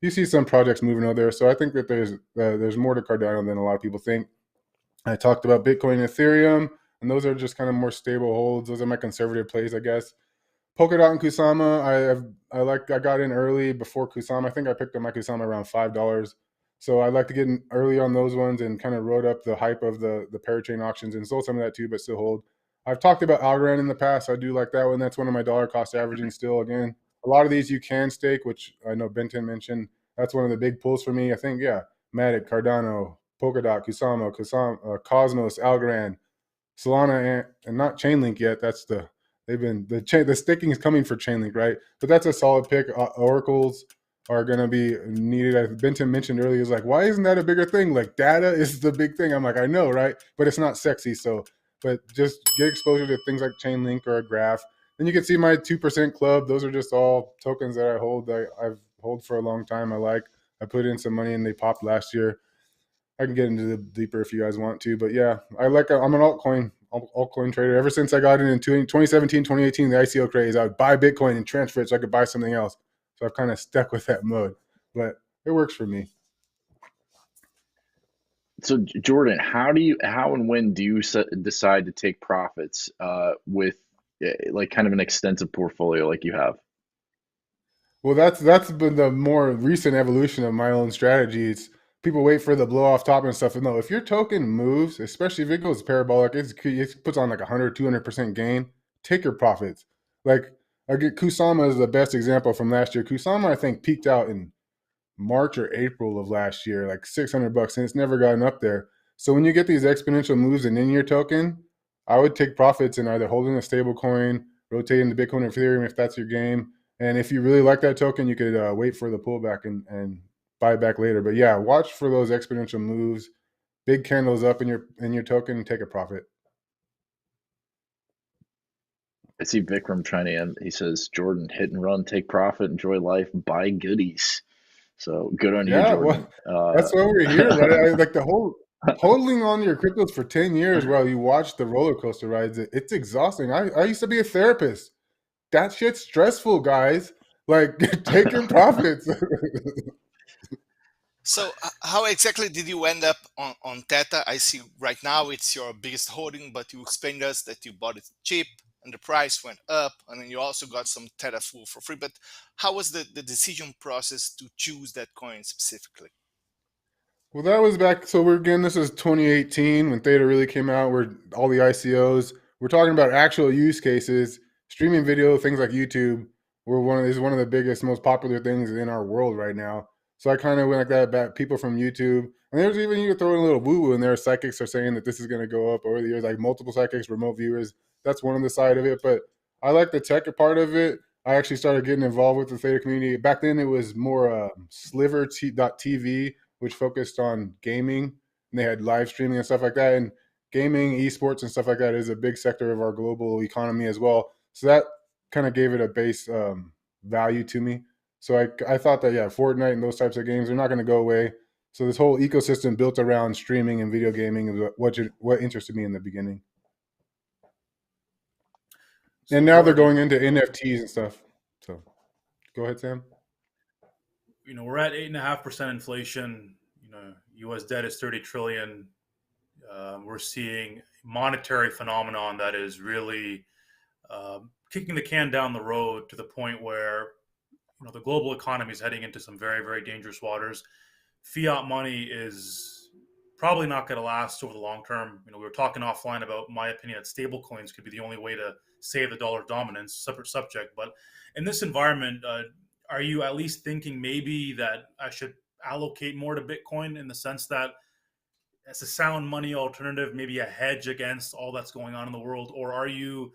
you see some projects moving out there. So I think that there's more to Cardano than a lot of people think. I talked about Bitcoin and Ethereum, and those are just kind of more stable holds. Those are my conservative plays, I guess. Polkadot and Kusama, I got in early before Kusama. I think I picked up my Kusama around $5. So I like to get in early on those ones and kind of rode up the hype of the parachain auctions and sold some of that too, but still hold. I've talked about Algorand in the past. I do like that one. That's one of my dollar cost averaging still. Again, a lot of these you can stake, which I know Benton mentioned. That's one of the big pulls for me. I think, yeah, Matic, Cardano, Polkadot, Kusama, Cosmos, Algorand, Solana, and not Chainlink yet. That's the sticking is coming for Chainlink, right? But that's a solid pick. Oracles, are going to be needed. As Benton mentioned earlier, is like, why isn't that a bigger thing? Like, data is the big thing. I'm like, I know, right? But it's not sexy. So, but just get exposure to things like Chainlink or a graph. Then you can see my 2% club. Those are just all tokens that I hold. I've hold for a long time. I put in some money and they popped last year. I can get into the deeper if you guys want to, but yeah, I'm an altcoin trader. Ever since I got in 2017, 2018, the ICO craze, I would buy Bitcoin and transfer it so I could buy something else. So I've kind of stuck with that mode, but it works for me. So Jordan, how and when do you decide to take profits with like kind of an extensive portfolio like you have? Well, that's been the more recent evolution of my own strategy. It's people wait for the blow off top and stuff. No, if your token moves, especially if it goes parabolic, it puts on like 100, 200% gain, take your profits. Like I get Kusama is the best example from last year. Kusama, I think, peaked out in March or April of last year, like $600, and it's never gotten up there. So when you get these exponential moves in your token, I would take profits in either holding a stable coin, rotating to Bitcoin or Ethereum if that's your game. And if you really like that token, you could wait for the pullback and buy it back later. But yeah, watch for those exponential moves, big candles up in your token, and take a profit. I see Vikram trying to end. He says, Jordan, hit and run, take profit, enjoy life, buy goodies. So good on you, Jordan. Well, that's why we're here, right? Like the whole holding on to your cryptos for 10 years while you watch the roller coaster rides, it's exhausting. I used to be a therapist. That shit's stressful, guys. Like, take your profits. So how exactly did you end up on Theta? I see right now it's your biggest holding, but you explained to us that you bought it cheap and the price went up, and then you also got some Theta full for free. But how was the decision process to choose that coin specifically? Well, that was back. So this is 2018 when Theta really came out, where all the ICOs, we're talking about actual use cases, streaming video, things like YouTube is one of the biggest, most popular things in our world right now. So I kind of went like that about people from YouTube. And there's even, you could throw in a little woo-woo in there. Psychics are saying that this is going to go up over the years, like multiple psychics, remote viewers. That's one of the side of it. But I like the tech part of it. I actually started getting involved with the Theta community. Back then it was more sliver.tv, which focused on gaming, and they had live streaming and stuff like that. And gaming, esports, and stuff like that is a big sector of our global economy as well. So that kind of gave it a base value to me. So I thought that, yeah, Fortnite and those types of games are not going to go away. So this whole ecosystem built around streaming and video gaming is what interested me in the beginning. And now they're going into NFTs and stuff. So go ahead, Sam. We're at 8.5% inflation. U.S. debt is 30 trillion. We're seeing monetary phenomenon that is really kicking the can down the road to the point where the global economy is heading into some very, very dangerous waters. Fiat money is probably not going to last over the long term. We were talking offline about my opinion that stable coins could be the only way to save the dollar dominance, separate subject. But in this environment, are you at least thinking maybe that I should allocate more to Bitcoin in the sense that it's a sound money alternative, maybe a hedge against all that's going on in the world? Or are you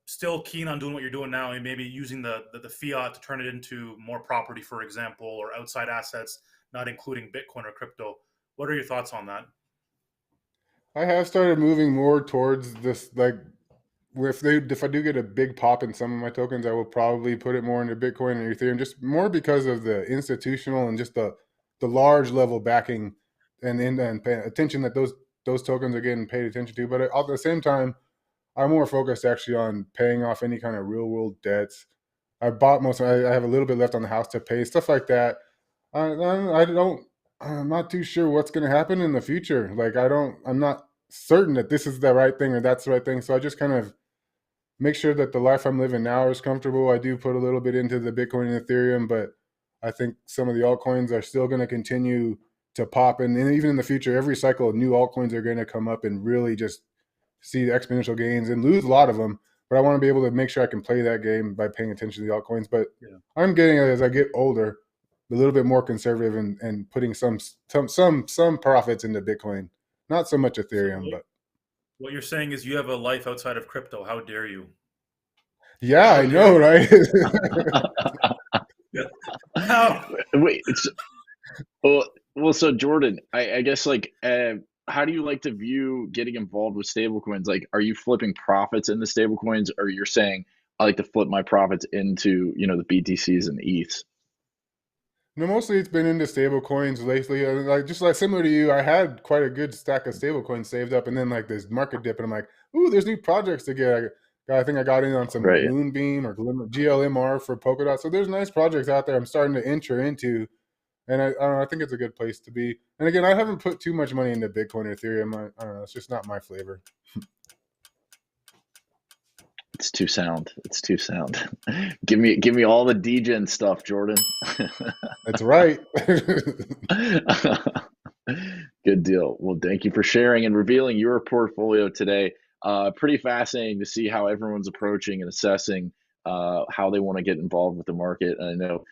still keen on doing what you're doing now and maybe using the fiat to turn it into more property, for example, or outside assets, not including Bitcoin or crypto? What are your thoughts on that? I have started moving more towards this, like, if I do get a big pop in some of my tokens, I will probably put it more into Bitcoin and Ethereum, just more because of the institutional and just the large level backing and attention that those tokens are getting paid attention to. But at the same time, I'm more focused actually on paying off any kind of real world debts. I have a little bit left on the house to pay, stuff like that. I'm not too sure what's going to happen in the future. Like I'm not certain that this is the right thing or that's the right thing. So I just kind of make sure that the life I'm living now is comfortable. I do put a little bit into the Bitcoin and Ethereum, but I think some of the altcoins are still going to continue to pop. And even in the future, every cycle, new altcoins are going to come up and really just see exponential gains and lose a lot of them. But I want to be able to make sure I can play that game by paying attention to the altcoins. But yeah, I'm getting, as I get older, a little bit more conservative and putting some profits into Bitcoin, not so much Ethereum. But what you're saying is you have a life outside of crypto. How dare you? Yeah, I know, right? Somehow. Wait, well, so Jordan, I guess like, how do you like to view getting involved with stablecoins? Like, are you flipping profits into stablecoins, or you're saying I like to flip my profits into, the BTCs and the ETHs? No, mostly it's been into stable coins lately. Like just like similar to you, I had quite a good stack of stable coins saved up, and then like this market dip, and I'm like, ooh, there's new projects to get. I think I got in on some Right. Moonbeam or GLMR for Polkadot. So there's nice projects out there I'm starting to enter into, and I don't know, I think it's a good place to be. And again, I haven't put too much money into Bitcoin or Ethereum. I don't know, it's just not my flavor. It's too sound. It's too sound. Give me all the degen stuff, Jordan. That's right. Good deal. Well, thank you for sharing and revealing your portfolio today. Pretty fascinating to see how everyone's approaching and assessing how they want to get involved with the market. And I know,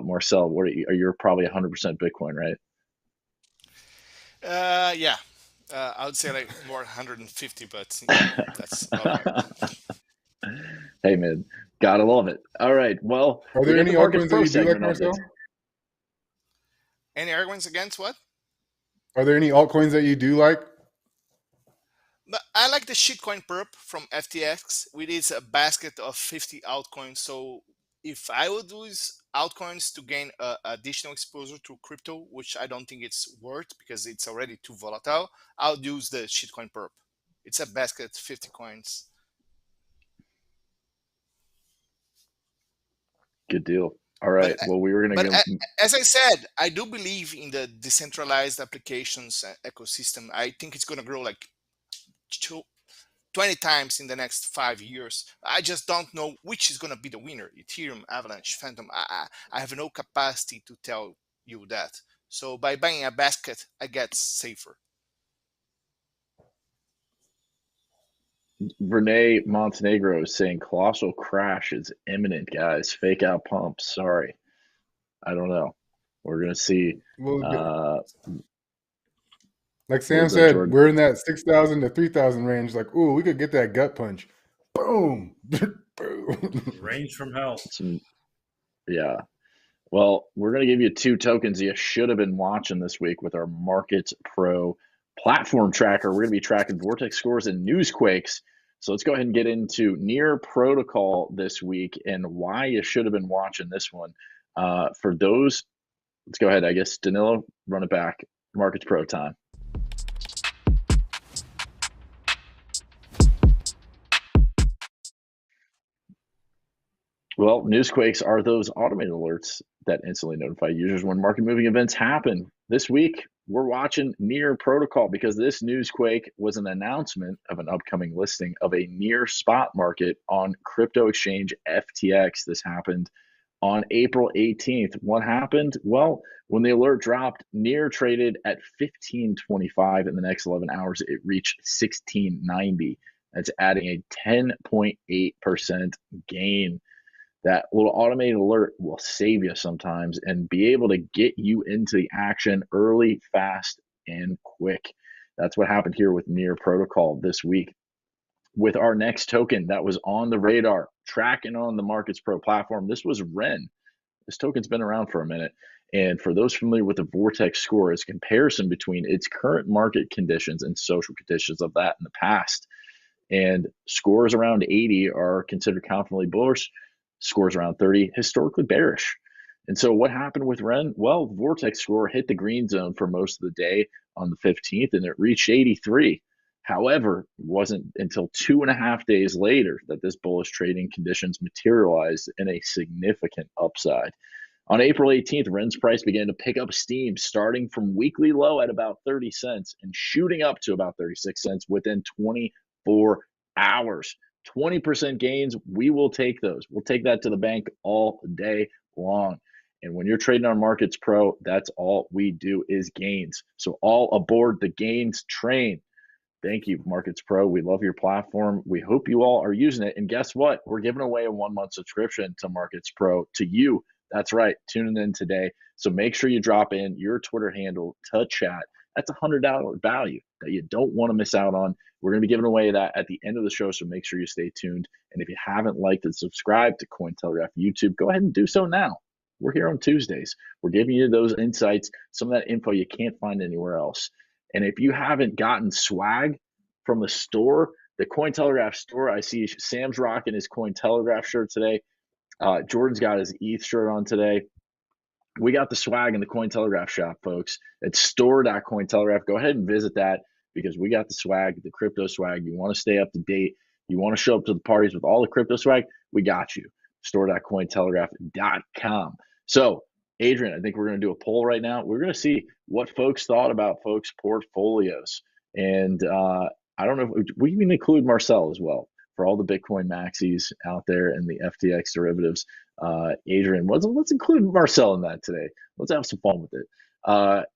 Marcel, you're probably 100% Bitcoin, right? Yeah. I would say like more 150, but yeah, that's about right. Hey, man, gotta love it. All right. Well, Are we there got any the Markets altcoins that Pro you do like, segment of this. Marcel? Any arguments against what? Are there any altcoins that you do like? But I like the shitcoin perp from FTX, which is a basket of 50 altcoins. So if I would use altcoins to gain additional exposure to crypto, which I don't think it's worth because it's already too volatile, I'll use the shitcoin perp. It's a basket, 50 coins. Good deal. All right. Well, we were going to But go. as I said, I do believe in the decentralized applications ecosystem. I think it's going to grow like 20 times in the next 5 years. I just don't know which is going to be the winner. Ethereum, Avalanche, Phantom. I have no capacity to tell you that. So by buying a basket, I get safer. Renee Montenegro is saying colossal crash is imminent, guys. Fake out pumps. Sorry. I don't know. We're going to see. Well, like What Sam was that, said, Jordan? we're in that 6,000 to 3,000 range. Like, ooh, we could get that gut punch. Boom. Boom. Range from hell. Yeah. Well, we're going to give you 2 tokens you should have been watching this week with our Markets Pro platform tracker. We're going to be tracking Vortex scores and newsquakes. So let's go ahead and get into Near Protocol this week and why you should have been watching this one. For those, let's go ahead. I guess, Danilo, run it back. Markets Pro time. Well, newsquakes are those automated alerts that instantly notify users when market moving events happen. This week, we're watching Near Protocol because this newsquake was an announcement of an upcoming listing of a near spot market on crypto exchange FTX. This happened on April 18th. What happened? Well, when the alert dropped, Near traded at 15.25. In the next 11 hours, it reached 16.90. That's adding a 10.8% gain. That little automated alert will save you sometimes and be able to get you into the action early, fast, and quick. That's what happened here with Near Protocol this week. With our next token that was on the radar, tracking on the Markets Pro platform, this was Ren. This token's been around for a minute. And for those familiar with the Vortex score, it's a comparison between its current market conditions and social conditions of that in the past. And scores around 80 are considered confidently bullish. Scores around 30, historically bearish. And so what happened with Ren? Well, Vortex score hit the green zone for most of the day on the 15th, and it reached 83. However, it wasn't until 2.5 days later that this bullish trading conditions materialized in a significant upside. On April 18th, Ren's price began to pick up steam, starting from weekly low at about 30 cents and shooting up to about 36 cents within 24 hours. 20% gains, we will take those. We'll take that to the bank all day long. And when you're trading on Markets Pro, that's all we do is gains. So all aboard the gains train. Thank you, Markets Pro. We love your platform. We hope you all are using it. And guess what? We're giving away a 1-month subscription to Markets Pro to you. That's right. Tuning in today. So make sure you drop in your Twitter handle to chat. That's $100 value that you don't want to miss out on. We're going to be giving away that at the end of the show, so make sure you stay tuned. And if you haven't liked and subscribed to Cointelegraph YouTube, go ahead and do so now. we're here on Tuesdays. We're giving you those insights, some of that info you can't find anywhere else. And if you haven't gotten swag from the store, the Cointelegraph store, I see Sam's rocking his Cointelegraph shirt today. Jordan's got his ETH shirt on today. We got the swag in the Cointelegraph shop, folks. It's store.cointelegraph. Go ahead and visit that because we got the swag, the crypto swag. You want to stay up to date. You want to show up to the parties with all the crypto swag. We got you. Store.cointelegraph.com. So, Adrian, I think we're going to do a poll right now. We're going to see what folks thought about folks' portfolios. And I don't know if we can include Marcel as well for all the Bitcoin maxis out there and the FTX derivatives. Adrian, let's include Marcel in that today. Let's have some fun with it.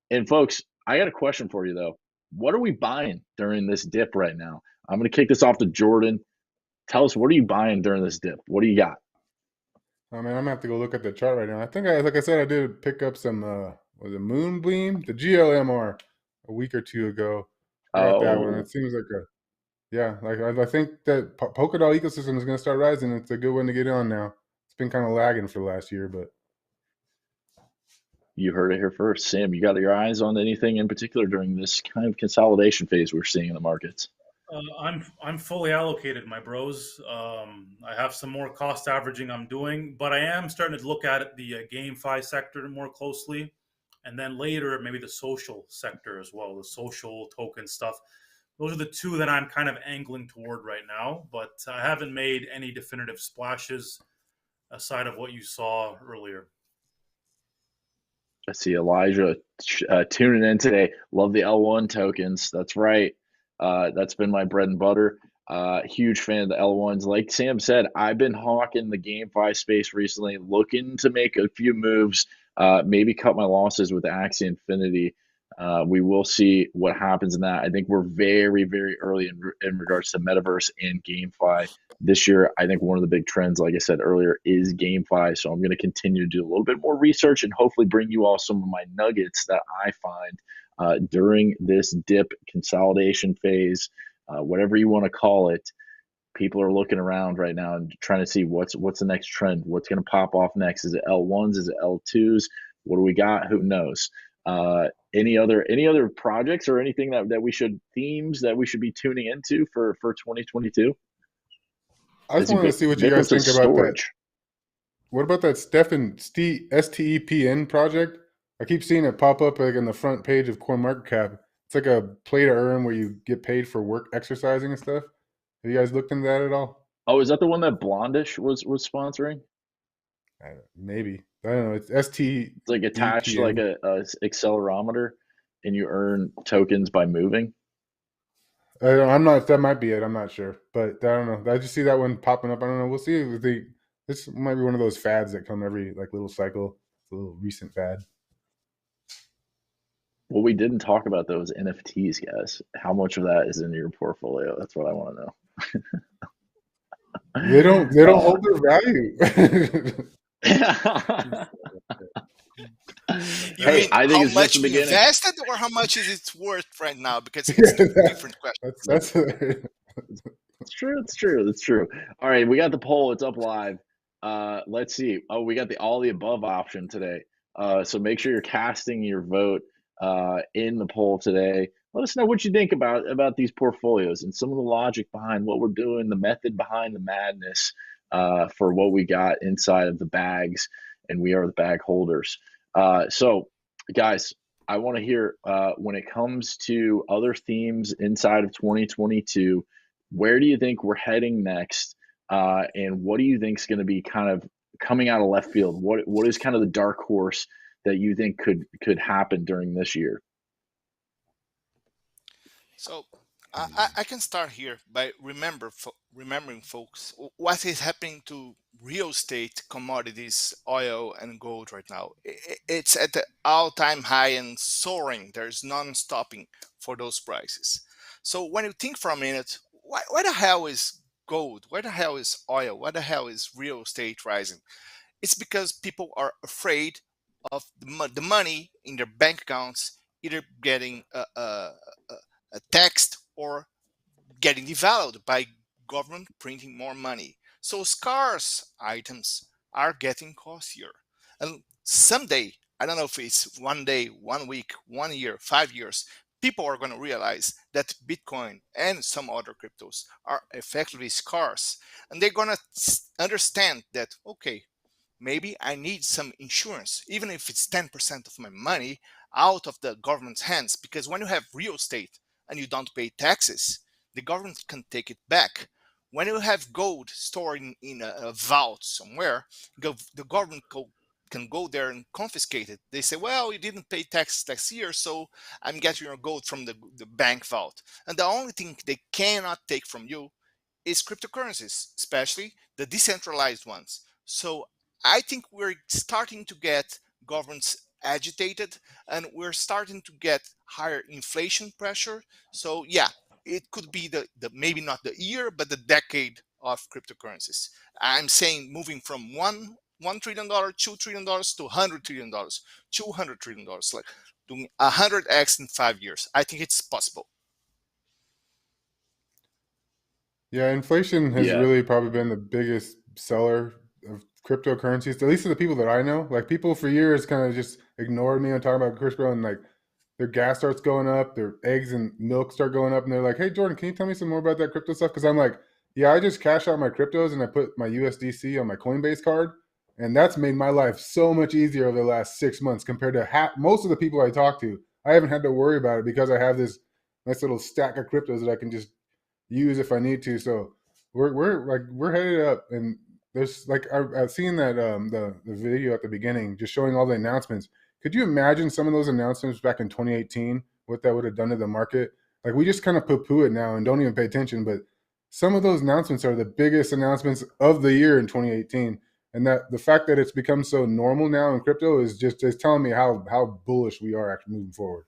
And folks, I got a question for you though. What are we buying during this dip right now? I'm going to kick this off to Jordan. Tell us, what are you buying during this dip? What do you got? Oh man, I'm gonna have to go look at the chart right now. I think like I said, I did pick up some was it Moonbeam, the GLMR, a week or two ago. Got that one. It seems like I think that Polkadot ecosystem is gonna start rising. It's a good one to get on now. It's been kind of lagging for the last year, but you heard it here first. Sam, you got your eyes on anything in particular during this kind of consolidation phase we're seeing in the markets? I'm fully allocated, my bros. I have some more cost averaging I'm doing, but I am starting to look at the GameFi sector more closely, and then later maybe the social sector as well, the social token stuff. Those are the two that I'm kind of angling toward right now, but I haven't made any definitive splashes aside of what you saw earlier. I see Elijah tuning in today. Love the L1 tokens. That's right. That's been my bread and butter. Huge fan of the L1s. Like Sam said, I've been hawking the GameFi space recently, looking to make a few moves, maybe cut my losses with Axie Infinity. We will see what happens in that. I think we're very, very early in regards to Metaverse and GameFi. This year, I think one of the big trends, like I said earlier, is GameFi. So I'm going to continue to do a little bit more research and hopefully bring you all some of my nuggets that I find during this dip consolidation phase, whatever you want to call it. People are looking around right now and trying to see what's the next trend, what's going to pop off next. Is it L1s? Is it L2s? What do we got? Who knows? Any other projects or anything themes that we should be tuning into for 2022? I just wanted to see what you guys think about that. What about that STEPN project? I keep seeing it pop up like in the front page of CoinMarketCap. It's like a play to earn where you get paid for work exercising and stuff. Have you guys looked into that at all? Oh, is that the one that Blondish was sponsoring? Maybe. I don't know. It's ST. It's like attached to like a accelerometer, and you earn tokens by moving. I'm not. That might be it. I'm not sure, but I don't know. I just see that one popping up. I don't know. We'll see if this might be one of those fads that come every like little cycle. It's a little recent fad. Well, we didn't talk about those NFTs, guys. How much of that is in your portfolio? That's what I want to know. They don't hold their value. Hey, I think it's just the beginning. Invested, or how much is it worth right now? Because it's a different question. That's It's true. All right, we got the poll. It's up live. Let's see. Oh, we got the all the above option today. So make sure you're casting your vote in the poll today. Let us know what you think about these portfolios and some of the logic behind what we're doing, the method behind the madness for what we got inside of the bags, and we are the bag holders. So, guys, I want to hear when it comes to other themes inside of 2022, where do you think we're heading next? And what do you think is going to be kind of coming out of left field? What is kind of the dark horse that you think could happen during this year? So I can start here by remembering, folks, what is happening to real estate, commodities, oil, and gold right now. It's at the all-time high and soaring. There's non-stopping for those prices. So when you think for a minute, why the hell is gold? Why the hell is oil? Why the hell is real estate rising? It's because people are afraid of the money in their bank accounts either getting taxed or getting devalued by government printing more money. So scarce items are getting costlier. And someday, I don't know if it's 1 day, 1 week, 1 year, 5 years, people are going to realize that Bitcoin and some other cryptos are effectively scarce. And they're going to understand that, okay, maybe I need some insurance, even if it's 10% of my money out of the government's hands. Because when you have real estate and you don't pay taxes, the government can take it back. When you have gold stored in a vault somewhere, the government can go there and confiscate it. They say, well, you didn't pay taxes last year, so I'm getting your gold from the bank vault. And the only thing they cannot take from you is cryptocurrencies, especially the decentralized ones. So I think we're starting to get governments agitated, and we're starting to get higher inflation pressure. So yeah, it could be the maybe not the year, but the decade of cryptocurrencies. I'm saying moving from $1 trillion, $2 trillion to $100 trillion, $200 trillion, like doing 100x in 5 years. I think it's possible. Yeah, inflation has Yeah. really probably been the biggest seller of cryptocurrencies, at least to the people that I know. Like, people for years kind of just ignored me on talking about crypto, and like their gas starts going up, their eggs and milk start going up, and they're like, "Hey, Jordan, can you tell me some more about that crypto stuff?" Because I'm like, yeah, I just cash out my cryptos and I put my USDC on my Coinbase card, and that's made my life so much easier over the last 6 months compared to most of the people I talk to. I haven't had to worry about it because I have this nice little stack of cryptos that I can just use if I need to. So we're headed up, and there's like I've seen that the video at the beginning just showing all the announcements. Could you imagine some of those announcements back in 2018? What that would have done to the market? Like, we just kind of poo-poo it now and don't even pay attention, but some of those announcements are the biggest announcements of the year in 2018. And that the fact that it's become so normal now in crypto is telling me how bullish we are actually moving forward.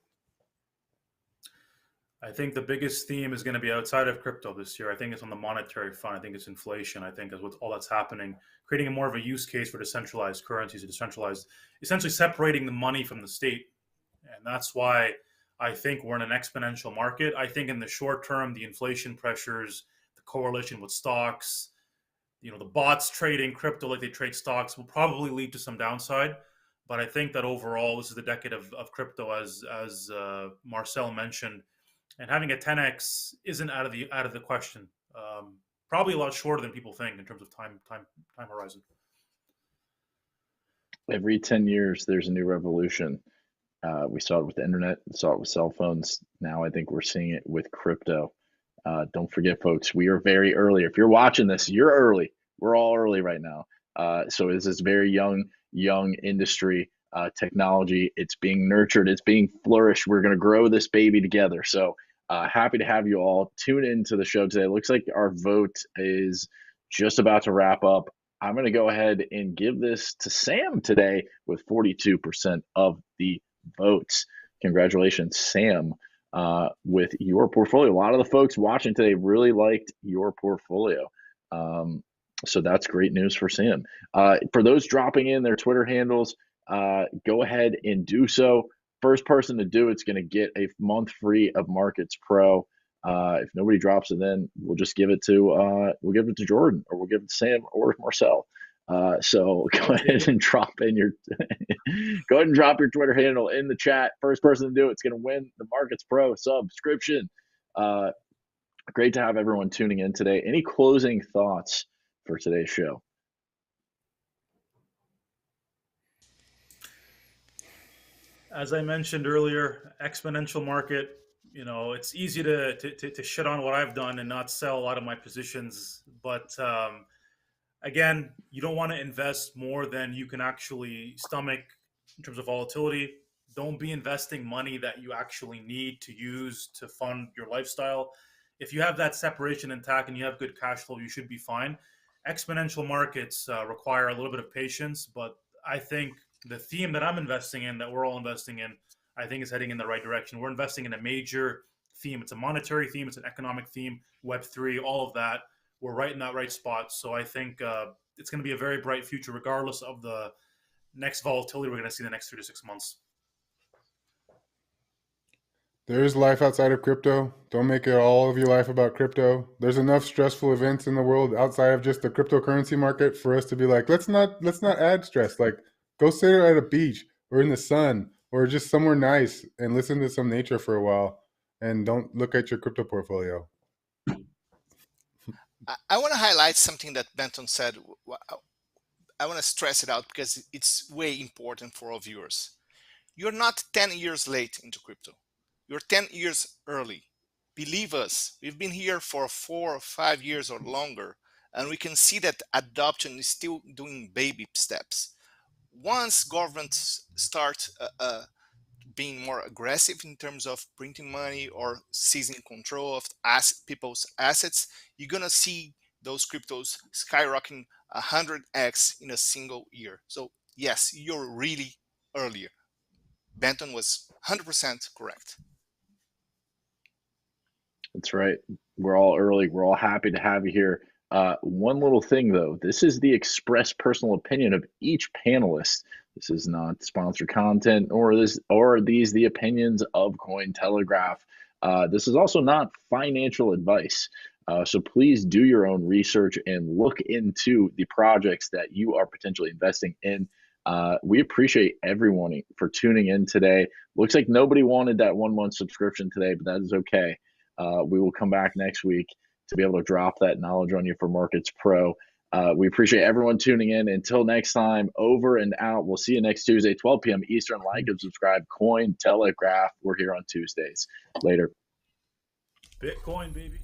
I think the biggest theme is going to be outside of crypto this year. I think it's on the monetary front. I think it's inflation. I think is with all that's happening, creating a more of a use case for decentralized currencies, essentially separating the money from the state. And that's why I think we're in an exponential market. I think in the short term, the inflation pressures, the correlation with stocks, the bots trading crypto like they trade stocks will probably lead to some downside. But I think that overall, this is the decade of crypto, as Marcel mentioned. And having a 10x isn't out of the question. Probably a lot shorter than people think in terms of time horizon. Every 10 years, there's a new revolution. We saw it with the internet, saw it with cell phones. Now I think we're seeing it with crypto. Don't forget, folks, we are very early. If you're watching this, you're early. We're all early right now. So it's this very young industry, technology. It's being nurtured. It's being flourished. We're going to grow this baby together. So happy to have you all tune into the show today. It looks like our vote is just about to wrap up. I'm going to go ahead and give this to Sam today with 42% of the votes. Congratulations, Sam, with your portfolio. A lot of the folks watching today really liked your portfolio. So that's great news for Sam. For those dropping in their Twitter handles, go ahead and do so. First person to do it's going to get a month free of Markets Pro. If nobody drops it, then we'll just give it to Jordan, or we'll give it to Sam or Marcel. So go ahead and drop your Twitter handle in the chat. First person to do it's going to win the Markets Pro subscription. Great to have everyone tuning in today. Any closing thoughts for today's show? As I mentioned earlier, exponential market. It's easy to shit on what I've done and not sell a lot of my positions, but again, you don't want to invest more than you can actually stomach in terms of volatility. Don't be investing money that you actually need to use to fund your lifestyle. If you have that separation intact and you have good cash flow, you should be fine. Exponential markets require a little bit of patience, but I think the theme that I'm investing in, that we're all investing in, I think is heading in the right direction. We're investing in a major theme. It's a monetary theme. It's an economic theme, Web3, all of that. We're right in that right spot. So I think it's going to be a very bright future, regardless of the next volatility we're going to see in the next 3 to 6 months. There's life outside of crypto. Don't make it all of your life about crypto. There's enough stressful events in the world outside of just the cryptocurrency market for us to be like, let's not add stress. Like, Go sit at a beach or in the sun or just somewhere nice and listen to some nature for a while, and don't look at your crypto portfolio. I want to highlight something that Benton said. I want to stress it out because it's way important for our viewers. You're not 10 years late into crypto. You're 10 years early. Believe us, we've been here for 4 or 5 years or longer, and we can see that adoption is still doing baby steps. Once governments start being more aggressive in terms of printing money or seizing control of people's assets, you're going to see those cryptos skyrocketing 100x in a single year. So yes, you're really earlier. Benton was 100% correct. That's right. We're all early. We're all happy to have you here. One little thing, though, this is the express personal opinion of each panelist. This is not sponsored content, or are these the opinions of Cointelegraph. This is also not financial advice. So please do your own research and look into the projects that you are potentially investing in. We appreciate everyone for tuning in today. Looks like nobody wanted that 1 month subscription today, but that is okay. We will come back next week to be able to drop that knowledge on you for Markets Pro. We appreciate everyone tuning in. Until next time, over and out. We'll see you next Tuesday, 12 p.m. Eastern. Like and subscribe. Cointelegraph. We're here on Tuesdays. Later. Bitcoin, baby.